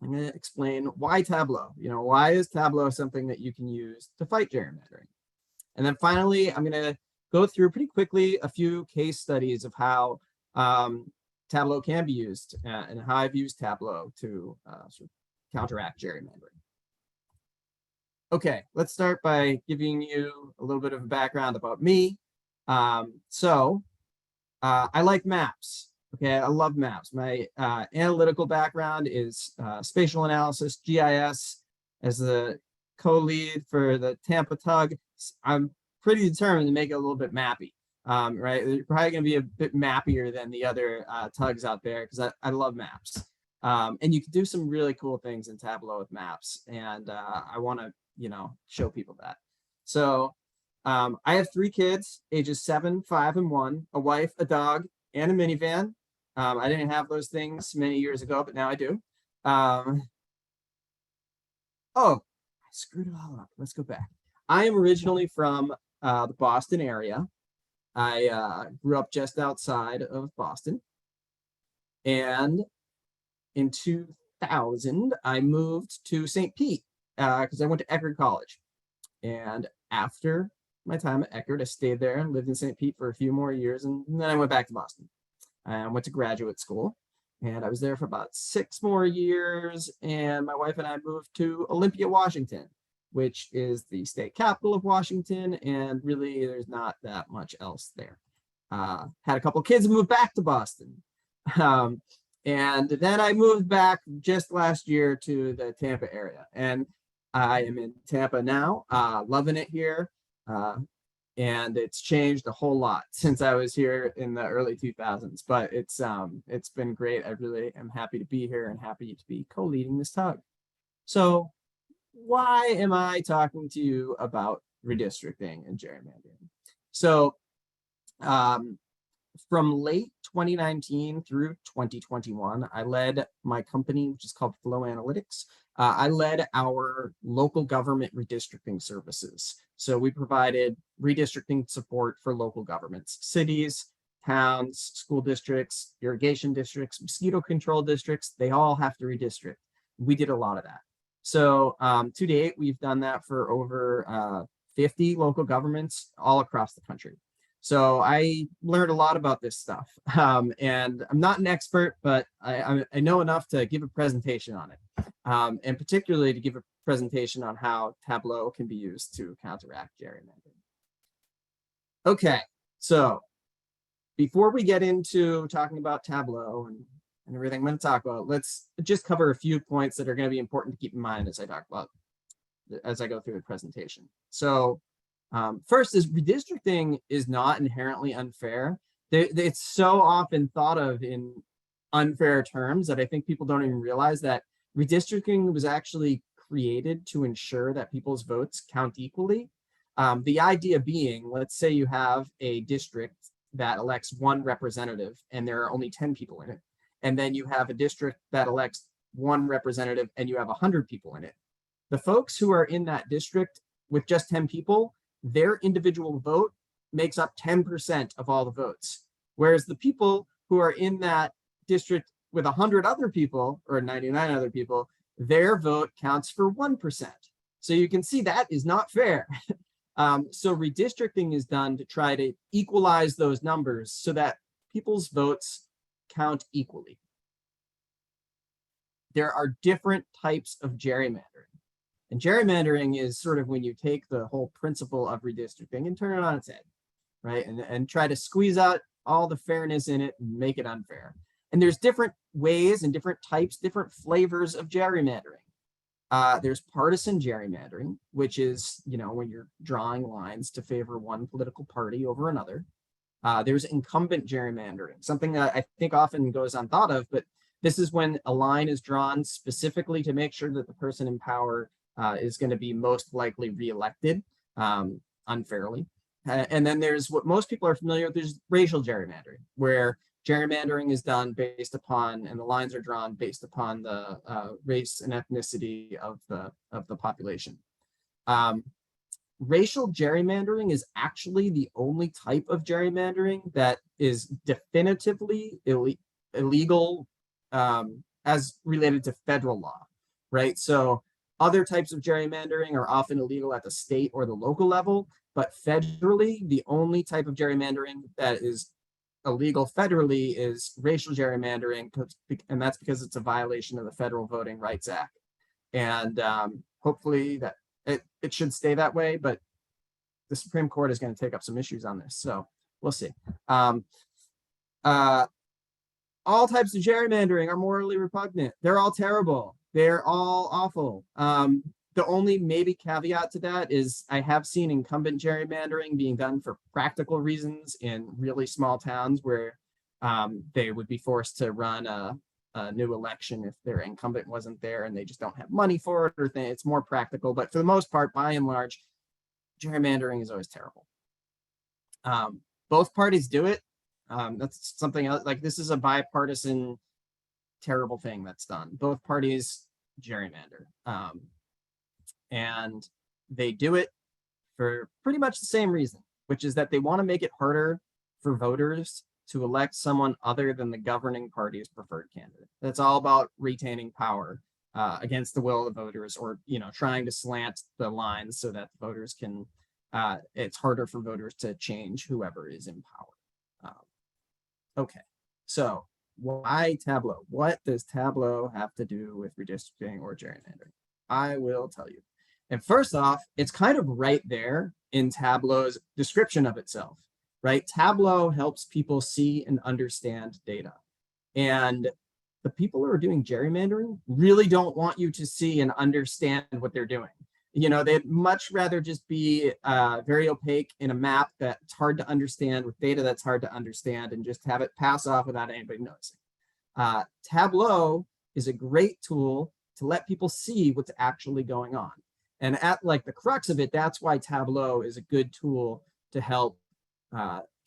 I'm going to explain why Tableau, why is Tableau something that you can use to fight gerrymandering? And then finally, I'm going to go through pretty quickly a few case studies of how Tableau can be used and how I've used Tableau to sort of counteract gerrymandering. Okay, let's start by giving you a little bit of a background about me. I like maps. Okay, I love maps. My analytical background is spatial analysis, GIS. As the co-lead for the Tampa Tug, I'm pretty determined to make it a little bit mappy. Right, they're probably going to be a bit mappier than the other tugs out there because I love maps. And you can do some really cool things in Tableau with maps, and I want to show people that. So I have 3 kids, ages 7, 5, and 1, a wife, a dog, and a minivan. I didn't have those things many years ago, but now I do. Oh, I screwed it all up. Let's go back. I am originally from the Boston area. I grew up just outside of Boston. And in 2000, I moved to St. Pete because I went to Eckerd College. And after my time at Eckerd, I stayed there and lived in St. Pete for a few more years. And then I went back to Boston. I went to graduate school. And I was there for about 6 more years. And my wife and I moved to Olympia, Washington, which is the state capital of Washington. And really, there's not that much else there. Had a couple kids and moved back to Boston. And then I moved back just last year to the Tampa area. And I am in Tampa now, loving it here. And it's changed a whole lot since I was here in the early 2000s, but it's been great. I really am happy to be here and happy to be co-leading this tug. So why am I talking to you about redistricting and gerrymandering? So from late 2019 through 2021, I led my company, which is called Flow Analytics. I led our local government redistricting services. So we provided redistricting support for local governments, cities, towns, school districts, irrigation districts, mosquito control districts. They all have to redistrict. We did a lot of that. So to date, we've done that for over 50 local governments all across the country. So I learned a lot about this stuff. And I'm not an expert, but I know enough to give a presentation on it. And particularly to give a presentation on how Tableau can be used to counteract gerrymandering. Okay, so before we get into talking about Tableau and everything I'm going to talk about, let's just cover a few points that are going to be important to keep in mind as I go through the presentation. So first is redistricting is not inherently unfair. It's so often thought of in unfair terms that I think people don't even realize that redistricting was actually created to ensure that people's votes count equally. The idea being, let's say you have a district that elects 1 representative and there are only 10 people in it. And then you have a district that elects 1 representative and you have 100 people in it. The folks who are in that district with just 10 people, their individual vote makes up 10% of all the votes. Whereas the people who are in that district with 100 other people or 99 other people, their vote counts for 1%. So you can see that is not fair. So redistricting is done to try to equalize those numbers so that people's votes count equally. There are different types of gerrymandering. And gerrymandering is sort of when you take the whole principle of redistricting and turn it on its head, right? And try to squeeze out all the fairness in it and make it unfair. And there's different ways and different types, different flavors of gerrymandering. There's partisan gerrymandering, which is, when you're drawing lines to favor one political party over another. There's incumbent gerrymandering, something that I think often goes unthought of, but this is when a line is drawn specifically to make sure that the person in power is going to be most likely reelected unfairly. And then there's what most people are familiar with, there's racial gerrymandering, where gerrymandering is done based upon, and the lines are drawn based upon the race and ethnicity of the population. Racial gerrymandering is actually the only type of gerrymandering that is definitively illegal as related to federal law, right? So other types of gerrymandering are often illegal at the state or the local level, but federally, the only type of gerrymandering that is illegal federally is racial gerrymandering, and that's because it's a violation of the Federal Voting Rights Act. And hopefully that it should stay that way, but the Supreme Court is going to take up some issues on this, so we'll see. All types of gerrymandering are morally repugnant. They're all terrible. They're all awful. The only maybe caveat to that is I have seen incumbent gerrymandering being done for practical reasons in really small towns where they would be forced to run a new election if their incumbent wasn't there and they just don't have money for it, or it's more practical. But for the most part, by and large, gerrymandering is always terrible. Both parties do it. That's something else. Like, this is a bipartisan terrible thing that's done. Both parties gerrymander. And they do it for pretty much the same reason, which is that they want to make it harder for voters to elect someone other than the governing party's preferred candidate. That's all about retaining power against the will of the voters, or, you know, trying to slant the lines so that voters can, it's harder for voters to change whoever is in power. Okay, so why Tableau? What does Tableau have to do with redistricting or gerrymandering? I will tell you. And first off, it's kind of right there in Tableau's description of itself, right? Tableau helps people see and understand data. And the people who are doing gerrymandering really don't want you to see and understand what they're doing. You know, they'd much rather just be very opaque in a map that's hard to understand, with data that's hard to understand, and just have it pass off without anybody noticing. Tableau is a great tool to let people see what's actually going on. And at like the crux of it, that's why Tableau is a good tool to help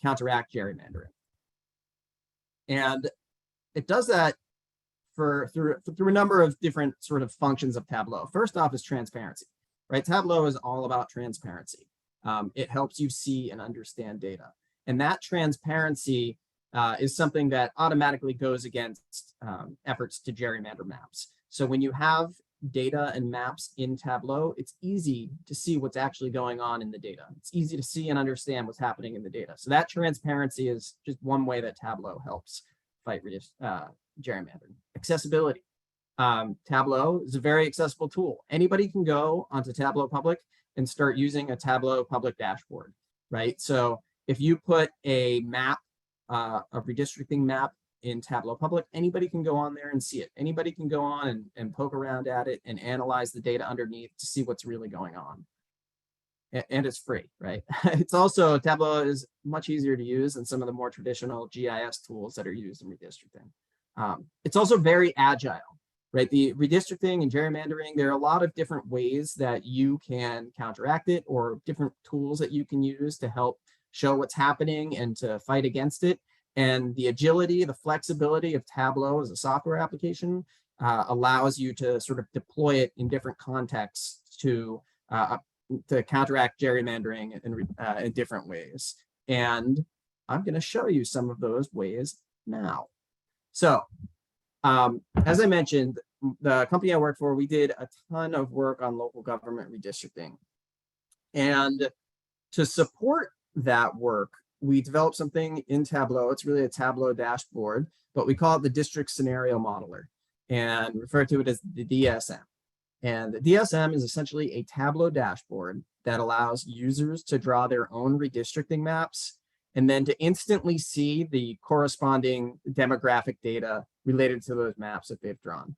counteract gerrymandering. And it does that through a number of different sort of functions of Tableau. First off is transparency, right? Tableau is all about transparency. It helps you see and understand data. And that transparency is something that automatically goes against efforts to gerrymander maps. So when you have data and maps in Tableau, it's easy to see what's actually going on in the data. It's easy to see and understand what's happening in the data. So that transparency is just one way that Tableau helps fight gerrymandering. Accessibility. Tableau is a very accessible tool. Anybody can go onto Tableau Public and start using a Tableau Public dashboard, right? So if you put a map, a redistricting map in Tableau Public, anybody can go on there and see it. Anybody can go on and poke around at it and analyze the data underneath to see what's really going on. And it's free, right? It's also, Tableau is much easier to use than some of the more traditional GIS tools that are used in redistricting. It's also very agile, right? The redistricting and gerrymandering, there are a lot of different ways that you can counteract it, or different tools that you can use to help show what's happening and to fight against it. And the agility, the flexibility of Tableau as a software application allows you to sort of deploy it in different contexts to counteract gerrymandering in different ways. And I'm going to show you some of those ways now. So as I mentioned, the company I work for, we did a ton of work on local government redistricting. And to support that work, we developed something in Tableau. It's really a Tableau dashboard, but we call it the District Scenario Modeler and refer to it as the DSM. And the DSM is essentially a Tableau dashboard that allows users to draw their own redistricting maps and then to instantly see the corresponding demographic data related to those maps that they've drawn.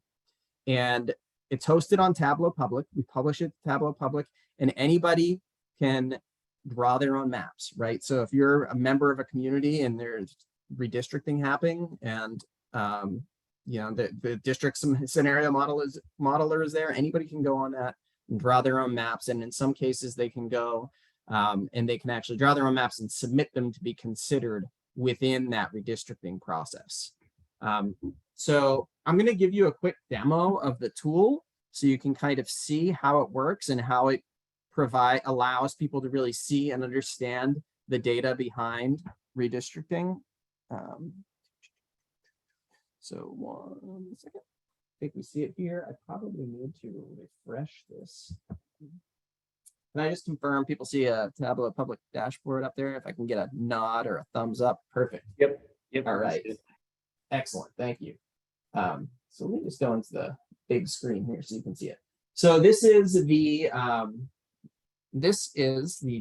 And it's hosted on Tableau Public. We publish it to Tableau Public, and anybody can draw their own maps, right? So if you're a member of a community and there's redistricting happening, and you know, the district scenario modeler is there, anybody can go on that and draw their own maps. And in some cases they can go and they can actually draw their own maps and submit them to be considered within that redistricting process. So I'm going to give you a quick demo of the tool so you can kind of see how it works and how it allows people to really see and understand the data behind redistricting. So 1 second. I think we see it here. I probably need to refresh this. Can I just confirm people see a Tableau public dashboard up there? If I can get a nod or a thumbs up, perfect. Yep. Yep. All that's right. good. Excellent. Thank you. So let me just go into the big screen here so you can see it. So this is the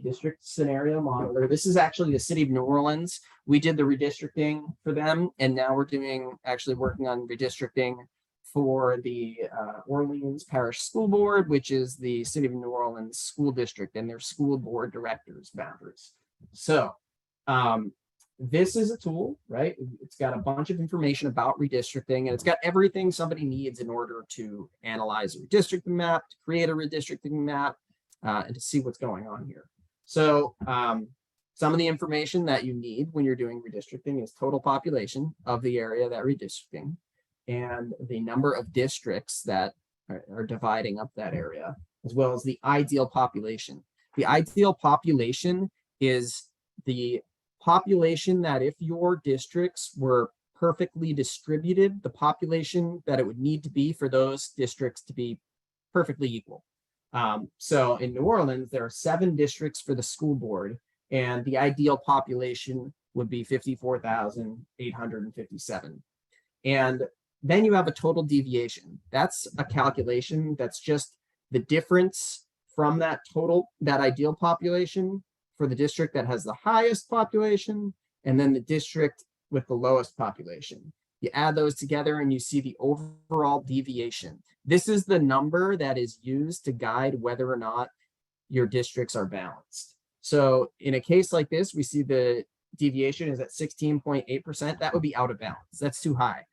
district scenario modeler. This is actually the city of New Orleans. We did the redistricting for them, and now we're actually working on redistricting for the Orleans Parish School Board, which is the city of New Orleans school district and their school board directors boundaries. So this is a tool, right? It's got a bunch of information about redistricting, and it's got everything somebody needs in order to analyze a redistricting map, to create a redistricting map, and to see what's going on here. So some of the information that you need when you're doing redistricting is total population of the area that redistricting and the number of districts that are dividing up that area, as well as the ideal population. The ideal population is the population that if your districts were perfectly distributed, the population that it would need to be for those districts to be perfectly equal. So in New Orleans, there are 7 districts for the school board, and the ideal population would be 54,857. And then you have a total deviation. That's a calculation that's just the difference from that ideal population for the district that has the highest population, and then the district with the lowest population. You add those together and you see the overall deviation. This is the number that is used to guide whether or not your districts are balanced. So in a case like this, we see the deviation is at 16.8%. That would be out of balance. That's too high.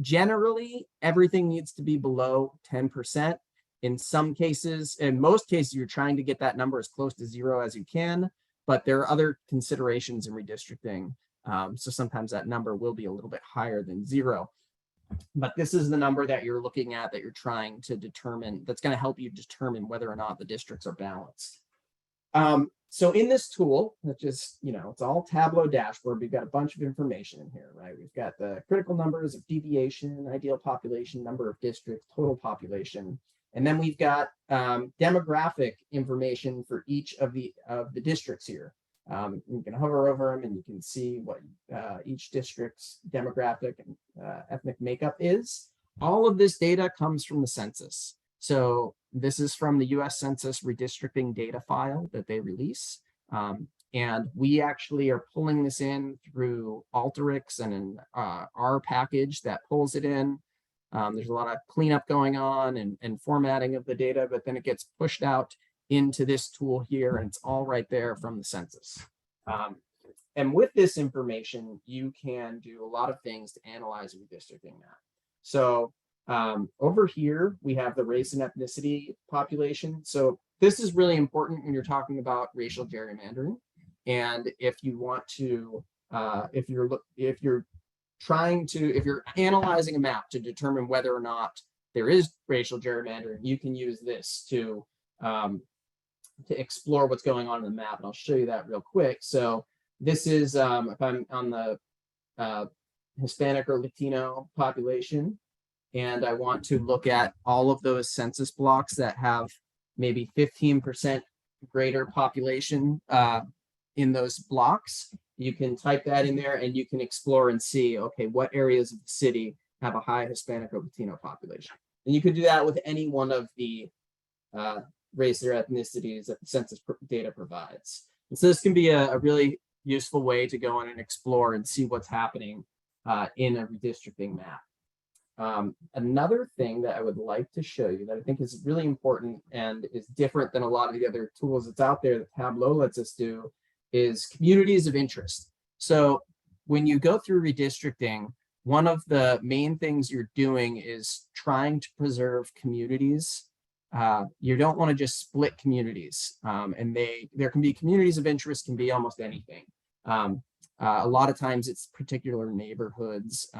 Generally, everything needs to be below 10%. In some cases, in most cases, you're trying to get that number as close to 0 as you can, but there are other considerations in redistricting. So sometimes that number will be a little bit higher than 0. But this is the number that you're looking at, that you're trying to determine, that's going to help you determine whether or not the districts are balanced. So in this tool, which is, it's all Tableau dashboard, we've got a bunch of information in here, right? We've got the critical numbers of deviation, ideal population, number of districts, total population. And then we've got demographic information for each of the districts here. You can hover over them and you can see what each district's demographic and ethnic makeup is. All of this data comes from the census. So this is from the US Census redistricting data file that they release. And we actually are pulling this in through Alteryx and an R package that pulls it in. There's a lot of cleanup going on and formatting of the data, but then it gets pushed out into this tool here, and it's all right there from the census. And with this information, you can do a lot of things to analyze a redistricting map. So over here, we have the race and ethnicity population. So this is really important when you're talking about racial gerrymandering. And if you want to, if you're analyzing a map to determine whether or not there is racial gerrymandering, you can use this to explore what's going on in the map. And I'll show you that real quick. So this is, if I'm on the Hispanic or Latino population, and I want to look at all of those census blocks that have maybe 15% greater population in those blocks, you can type that in there and you can explore and see, okay, what areas of the city have a high Hispanic or Latino population. And you could do that with any one of the race or ethnicities that the census data provides. And so this can be a really useful way to go in and explore and see what's happening in a redistricting map. Another thing that I would like to show you that I think is really important and is different than a lot of the other tools that's out there that Tableau lets us do is communities of interest. So when you go through redistricting, one of the main things you're doing is trying to preserve communities. You don't want to just split communities, and there can be communities of interest, can be almost anything. A lot of times it's particular neighborhoods.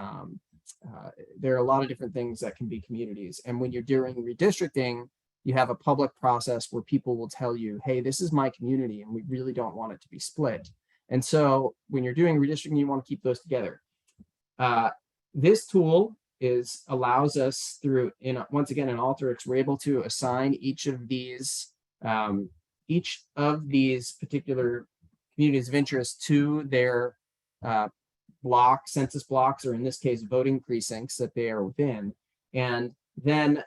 There are a lot of different things that can be communities. And when you're doing redistricting, you have a public process where people will tell you, hey, this is my community and we really don't want it to be split. And so when you're doing redistricting, you want to keep those together. This tool allows us through, once again, in Alteryx, we're able to assign each of these each of these particular communities of interest to their census blocks, or in this case, voting precincts that they are within. And then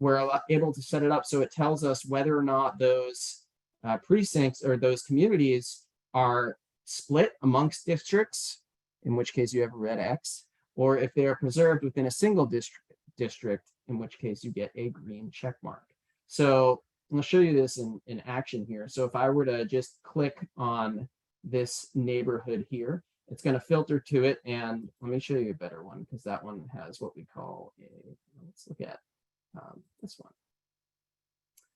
we're able to set it up so it tells us whether or not those precincts or those communities are split amongst districts, in which case you have a red X, or if they are preserved within a single district, in which case you get a green check mark. So I'll show you this in action here. So if I were to just click on this neighborhood here, it's going to filter to it. And let me show you a better one, because that one has what we call let's look at this one.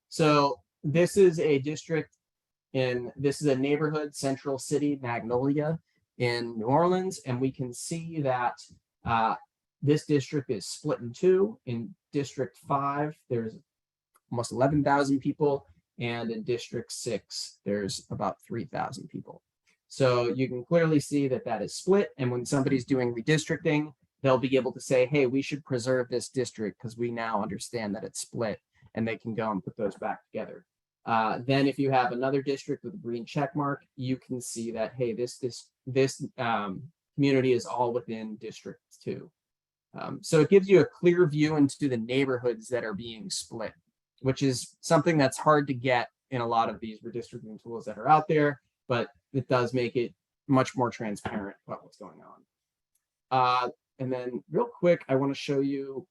So this is a district this is a neighborhood, Central City, Magnolia in New Orleans. And we can see that this district is split in two. In District 5, there's almost 11,000 people. And in District 6, there's about 3,000 people. So you can clearly see that that is split. And when somebody's doing redistricting, they'll be able to say, hey, we should preserve this district because we now understand that it's split, and they can go and put those back together. Then if you have another district with a green check mark, you can see that, hey, this community is all within District 2. So it gives you a clear view into the neighborhoods that are being split, which is something that's hard to get in a lot of these redistricting tools that are out there, but it does make it much more transparent about what's going on. And then real quick, I want to show you,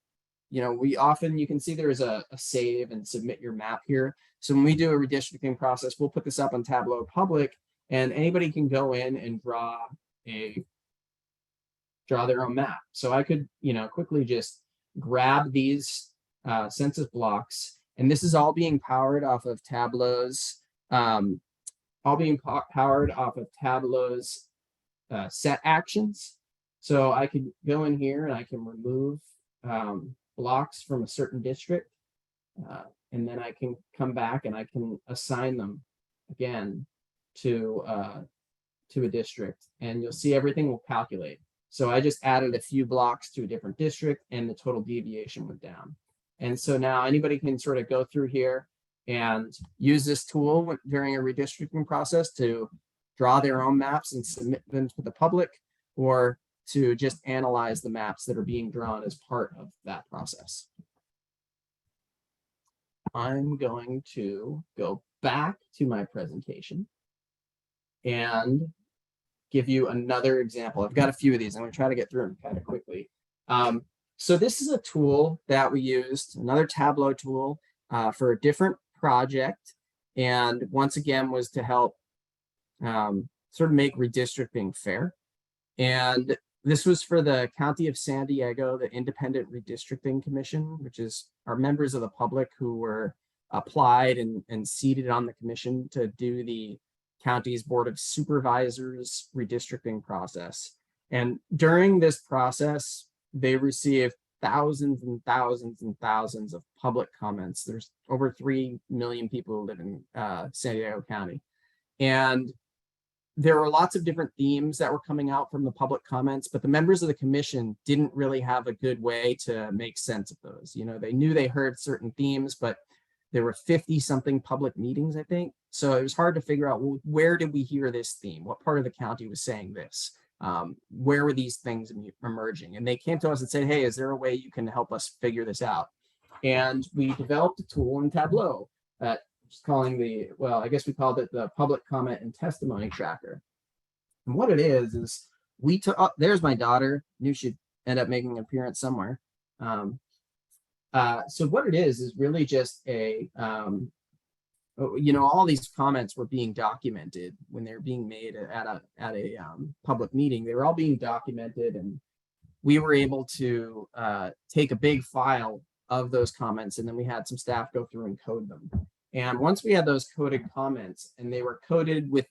you can see there's a save and submit your map here. So when we do a redistricting process, we'll put this up on Tableau public, and anybody can go in and draw their own map. So I could, quickly just grab these census blocks, and this is all being powered off of Tableau's, set actions. So I could go in here and I can remove blocks from a certain district, and then I can come back and I can assign them again to a district, and you'll see everything will calculate. So I just added a few blocks to a different district, and the total deviation went down. And so now anybody can sort of go through here and use this tool during a redistricting process to draw their own maps and submit them to the public, or to just analyze the maps that are being drawn as part of that process. I'm going to go back to my presentation and give you another example. I've got a few of these. I'm going to try to get through them kind of quickly. So this is a tool that we used, another Tableau tool for a different project. And once again, was to help sort of make redistricting fair. And this was for the County of San Diego, the Independent Redistricting Commission, which is our members of the public who were applied and seated on the commission to do the county's Board of Supervisors redistricting process. And during this process, they received thousands and thousands and thousands of public comments. There's over 3 million people who live in San Diego County. And there were lots of different themes that were coming out from the public comments, but the members of the commission didn't really have a good way to make sense of those. They knew they heard certain themes, but there were 50 something public meetings, I think. So it was hard to figure out, well, where did we hear this theme? What part of the county was saying this? Where were these things emerging? And they came to us and said, hey, is there a way you can help us figure this out? And we developed a tool in Tableau that just calling I guess we called it the Public Comment and Testimony Tracker. And what it is we took, there's my daughter, knew she'd end up making an appearance somewhere. So what it is really just all these comments were being documented when they were being made at a public meeting. They were all being documented, and we were able to take a big file of those comments, and then we had some staff go through and code them. And once we had those coded comments, and they were coded with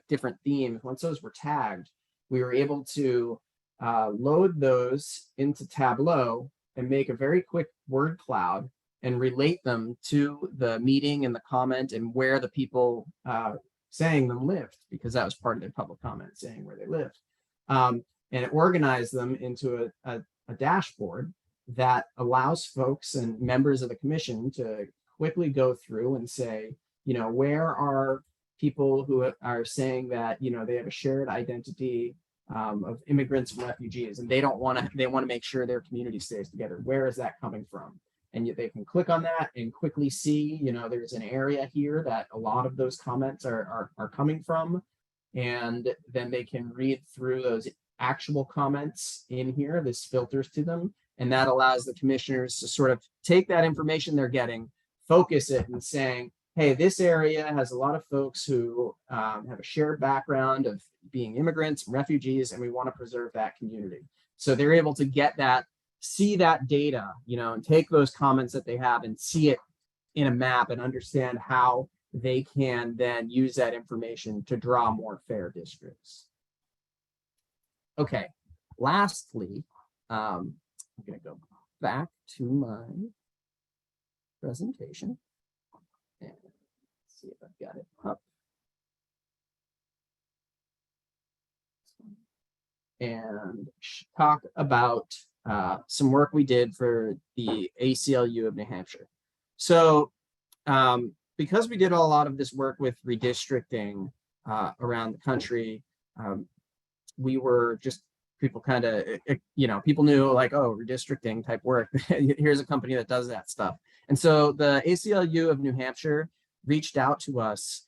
different themes, once those were tagged, we were able to load those into Tableau and make a very quick word cloud and relate them to the meeting and the comment and where the people saying them lived, because that was part of their public comment, saying where they lived. And it organized them into a dashboard that allows folks and members of the commission to quickly go through and say, where are people who are saying that, they have a shared identity of immigrants and refugees, and they want to make sure their community stays together. Where is that coming from? And they can click on that and quickly see, there's an area here that a lot of those comments are coming from. And then they can read through those actual comments in here. This filters to them. And that allows the commissioners to sort of take that information they're getting, focus it, and saying, hey, this area has a lot of folks who have a shared background of being immigrants and refugees, and we want to preserve that community. So they're able to get that, see that data, and take those comments that they have and see it in a map and understand how they can then use that information to draw more fair districts. Okay, lastly, I'm going to go back to my presentation and see if I've got it up. And talk about some work we did for the ACLU of New Hampshire. So because we did a lot of this work with redistricting around the country, we were just, people kind of, people knew like, oh, redistricting type work. Here's a company that does that stuff. And so the ACLU of New Hampshire reached out to us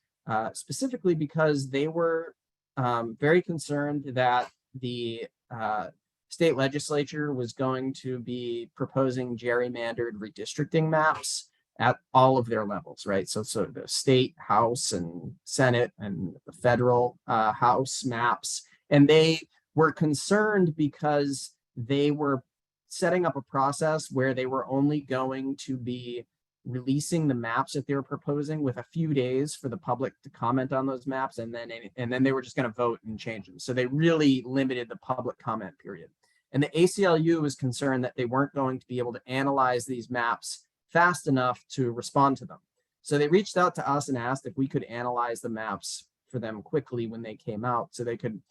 specifically because they were very concerned that the state legislature was going to be proposing gerrymandered redistricting maps at all of their levels, right? So the state House and Senate and the federal House maps. And they were concerned because they were setting up a process where they were only going to be releasing the maps that they were proposing with a few days for the public to comment on those maps, and then they were just going to vote and change them. So they really limited the public comment period. And the ACLU was concerned that they weren't going to be able to analyze these maps fast enough to respond to them. So they reached out to us and asked if we could analyze the maps for them quickly when they came out, so they could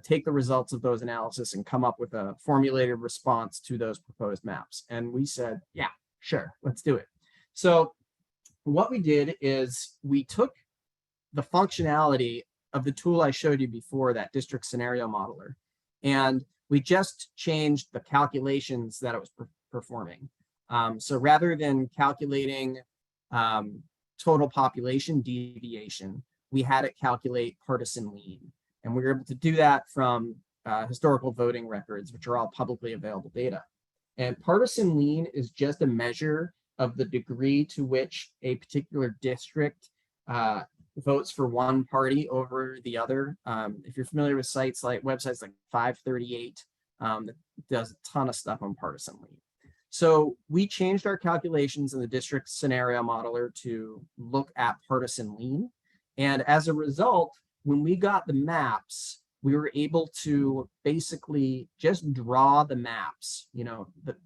take the results of those analysis and come up with a formulated response to those proposed maps. And we said, yeah, sure, let's do it. So what we did is we took the functionality of the tool I showed you before, that district scenario modeler, and we just changed the calculations that it was performing. So rather than calculating total population deviation, we had it calculate partisan lean. And we were able to do that from historical voting records, which are all publicly available data. And partisan lean is just a measure of the degree to which a particular district votes for one party over the other. If you're familiar with websites like 538, that does a ton of stuff on partisan lean. So we changed our calculations in the district scenario modeler to look at partisan lean. And as a result, when we got the maps, we were able to basically just draw the maps,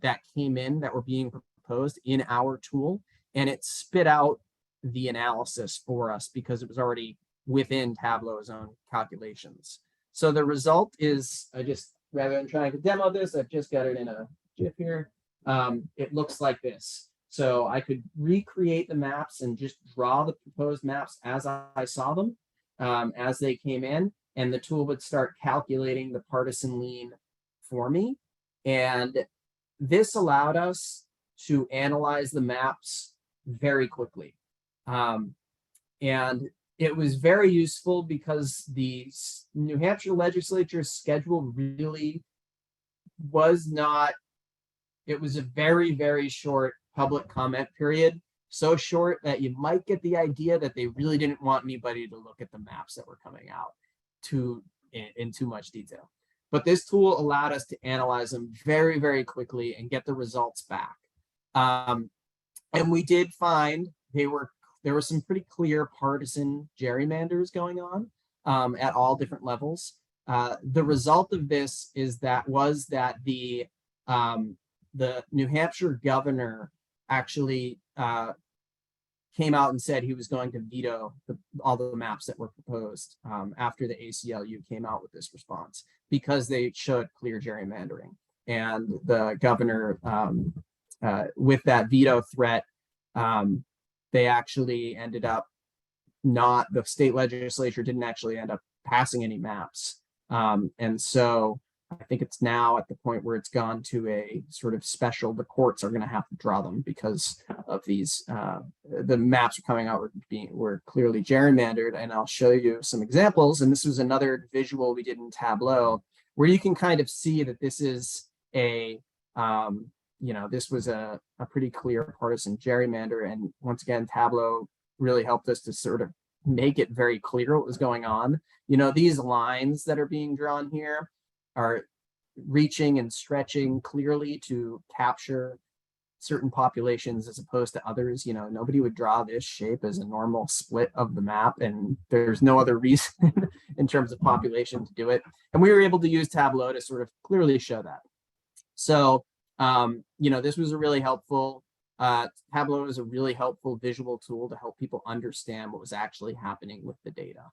that came in, that were being proposed in our tool, and it spit out the analysis for us because it was already within Tableau's own calculations. So the result is, rather than trying to demo this, I've just got it in a GIF here. It looks like this. So I could recreate the maps and just draw the proposed maps as I saw them, as they came in, and the tool would start calculating the partisan lean for me. And this allowed us to analyze the maps very quickly. And it was very useful because the New Hampshire legislature's schedule really was not, it was a very, very short public comment period. So short that you might get the idea that they really didn't want anybody to look at the maps that were coming out in too much detail. But this tool allowed us to analyze them very, very quickly and get the results back. And we did find there were some pretty clear partisan gerrymanders going on at all different levels. The result of this was that the New Hampshire governor actually came out and said he was going to veto all the maps that were proposed after the ACLU came out with this response, because they showed clear gerrymandering. And the governor, with that veto threat, they actually ended up the state legislature didn't actually end up passing any maps. And so I think it's now at the point where it's gone to a sort of special, the courts are going to have to draw them because of these, the maps are coming out were clearly gerrymandered. And I'll show you some examples. And this was another visual we did in Tableau where you can kind of see that this is this was a pretty clear partisan gerrymander. And once again, Tableau really helped us to sort of make it very clear what was going on. These lines that are being drawn here are reaching and stretching clearly to capture certain populations as opposed to others. Nobody would draw this shape as a normal split of the map, and there's no other reason in terms of population to do it. And we were able to use Tableau to sort of clearly show that. So, this was a really helpful, Tableau is a really helpful visual tool to help people understand what was actually happening with the data.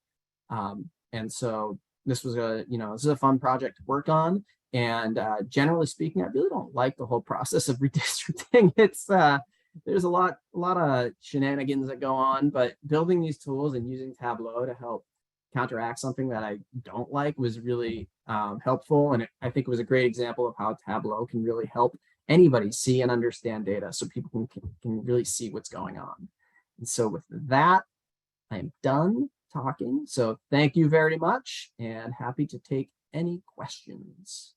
And so this was this is a fun project to work on. And generally speaking, I really don't like the whole process of redistricting. It's there's a lot of shenanigans that go on, but building these tools and using Tableau to help counteract something that I don't like was really helpful. And I think it was a great example of how Tableau can really help anybody see and understand data so people can really see what's going on. And so with that, I am done talking. So thank you very much and happy to take any questions.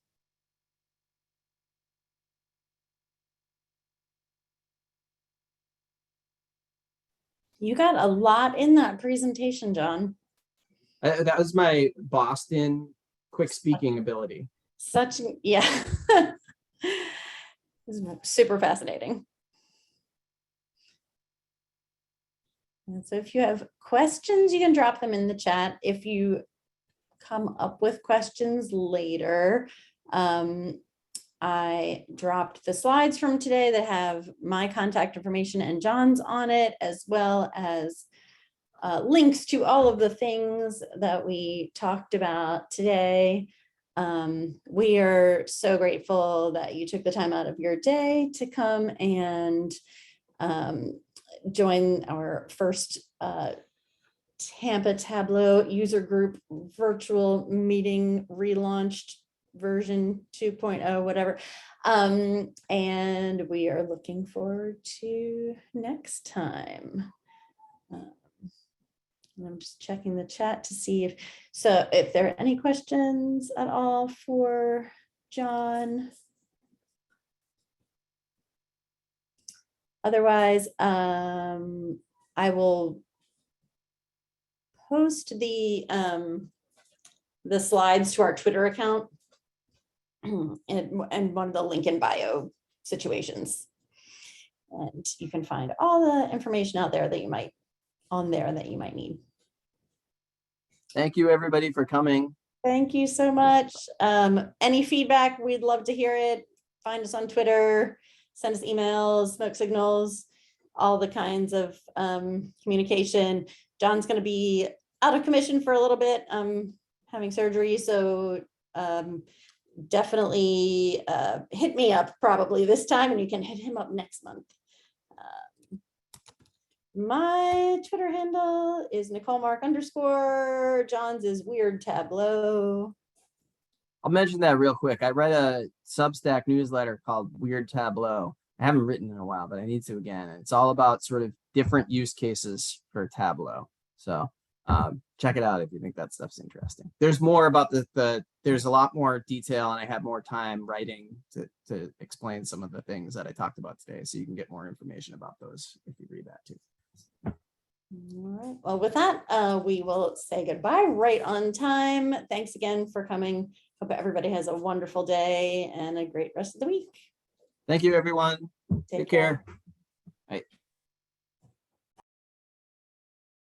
You got a lot in that presentation, John. That was my Boston quick speaking ability. Yeah. This is super fascinating. And so if you have questions, you can drop them in the chat. If you come up with questions later, I dropped the slides from today that have my contact information and John's on it, as well as links to all of the things that we talked about today. We are so grateful that you took the time out of your day to come and join our first Tampa Tableau user group virtual meeting relaunched version 2.0, whatever. And we are looking forward to next time. And I'm just checking the chat to see if there are any questions at all for John. Otherwise, I will post the slides to our Twitter account and one of the link in bio situations. And you can find all the information out there that you might need. Thank you everybody for coming. Thank you so much. Any feedback, we'd love to hear it. Find us on Twitter, send us emails, smoke signals, all the kinds of communication. John's going to be out of commission for a little bit, having surgery. So definitely hit me up probably this time, and you can hit him up next month. My Twitter handle is NicoleMark_. John's is Weird Tableau. I'll mention that real quick. I read a Substack newsletter called Weird Tableau. I haven't written in a while, but I need to again. It's all about sort of different use cases for Tableau. So check it out if you think that stuff's interesting. There's more about there's a lot more detail, and I had more time writing to explain some of the things that I talked about today. So you can get more information about those if you read that too. All right. Well, with that, we will say goodbye right on time. Thanks again for coming. Hope everybody has a wonderful day and a great rest of the week. Thank you, everyone. Take care. Bye.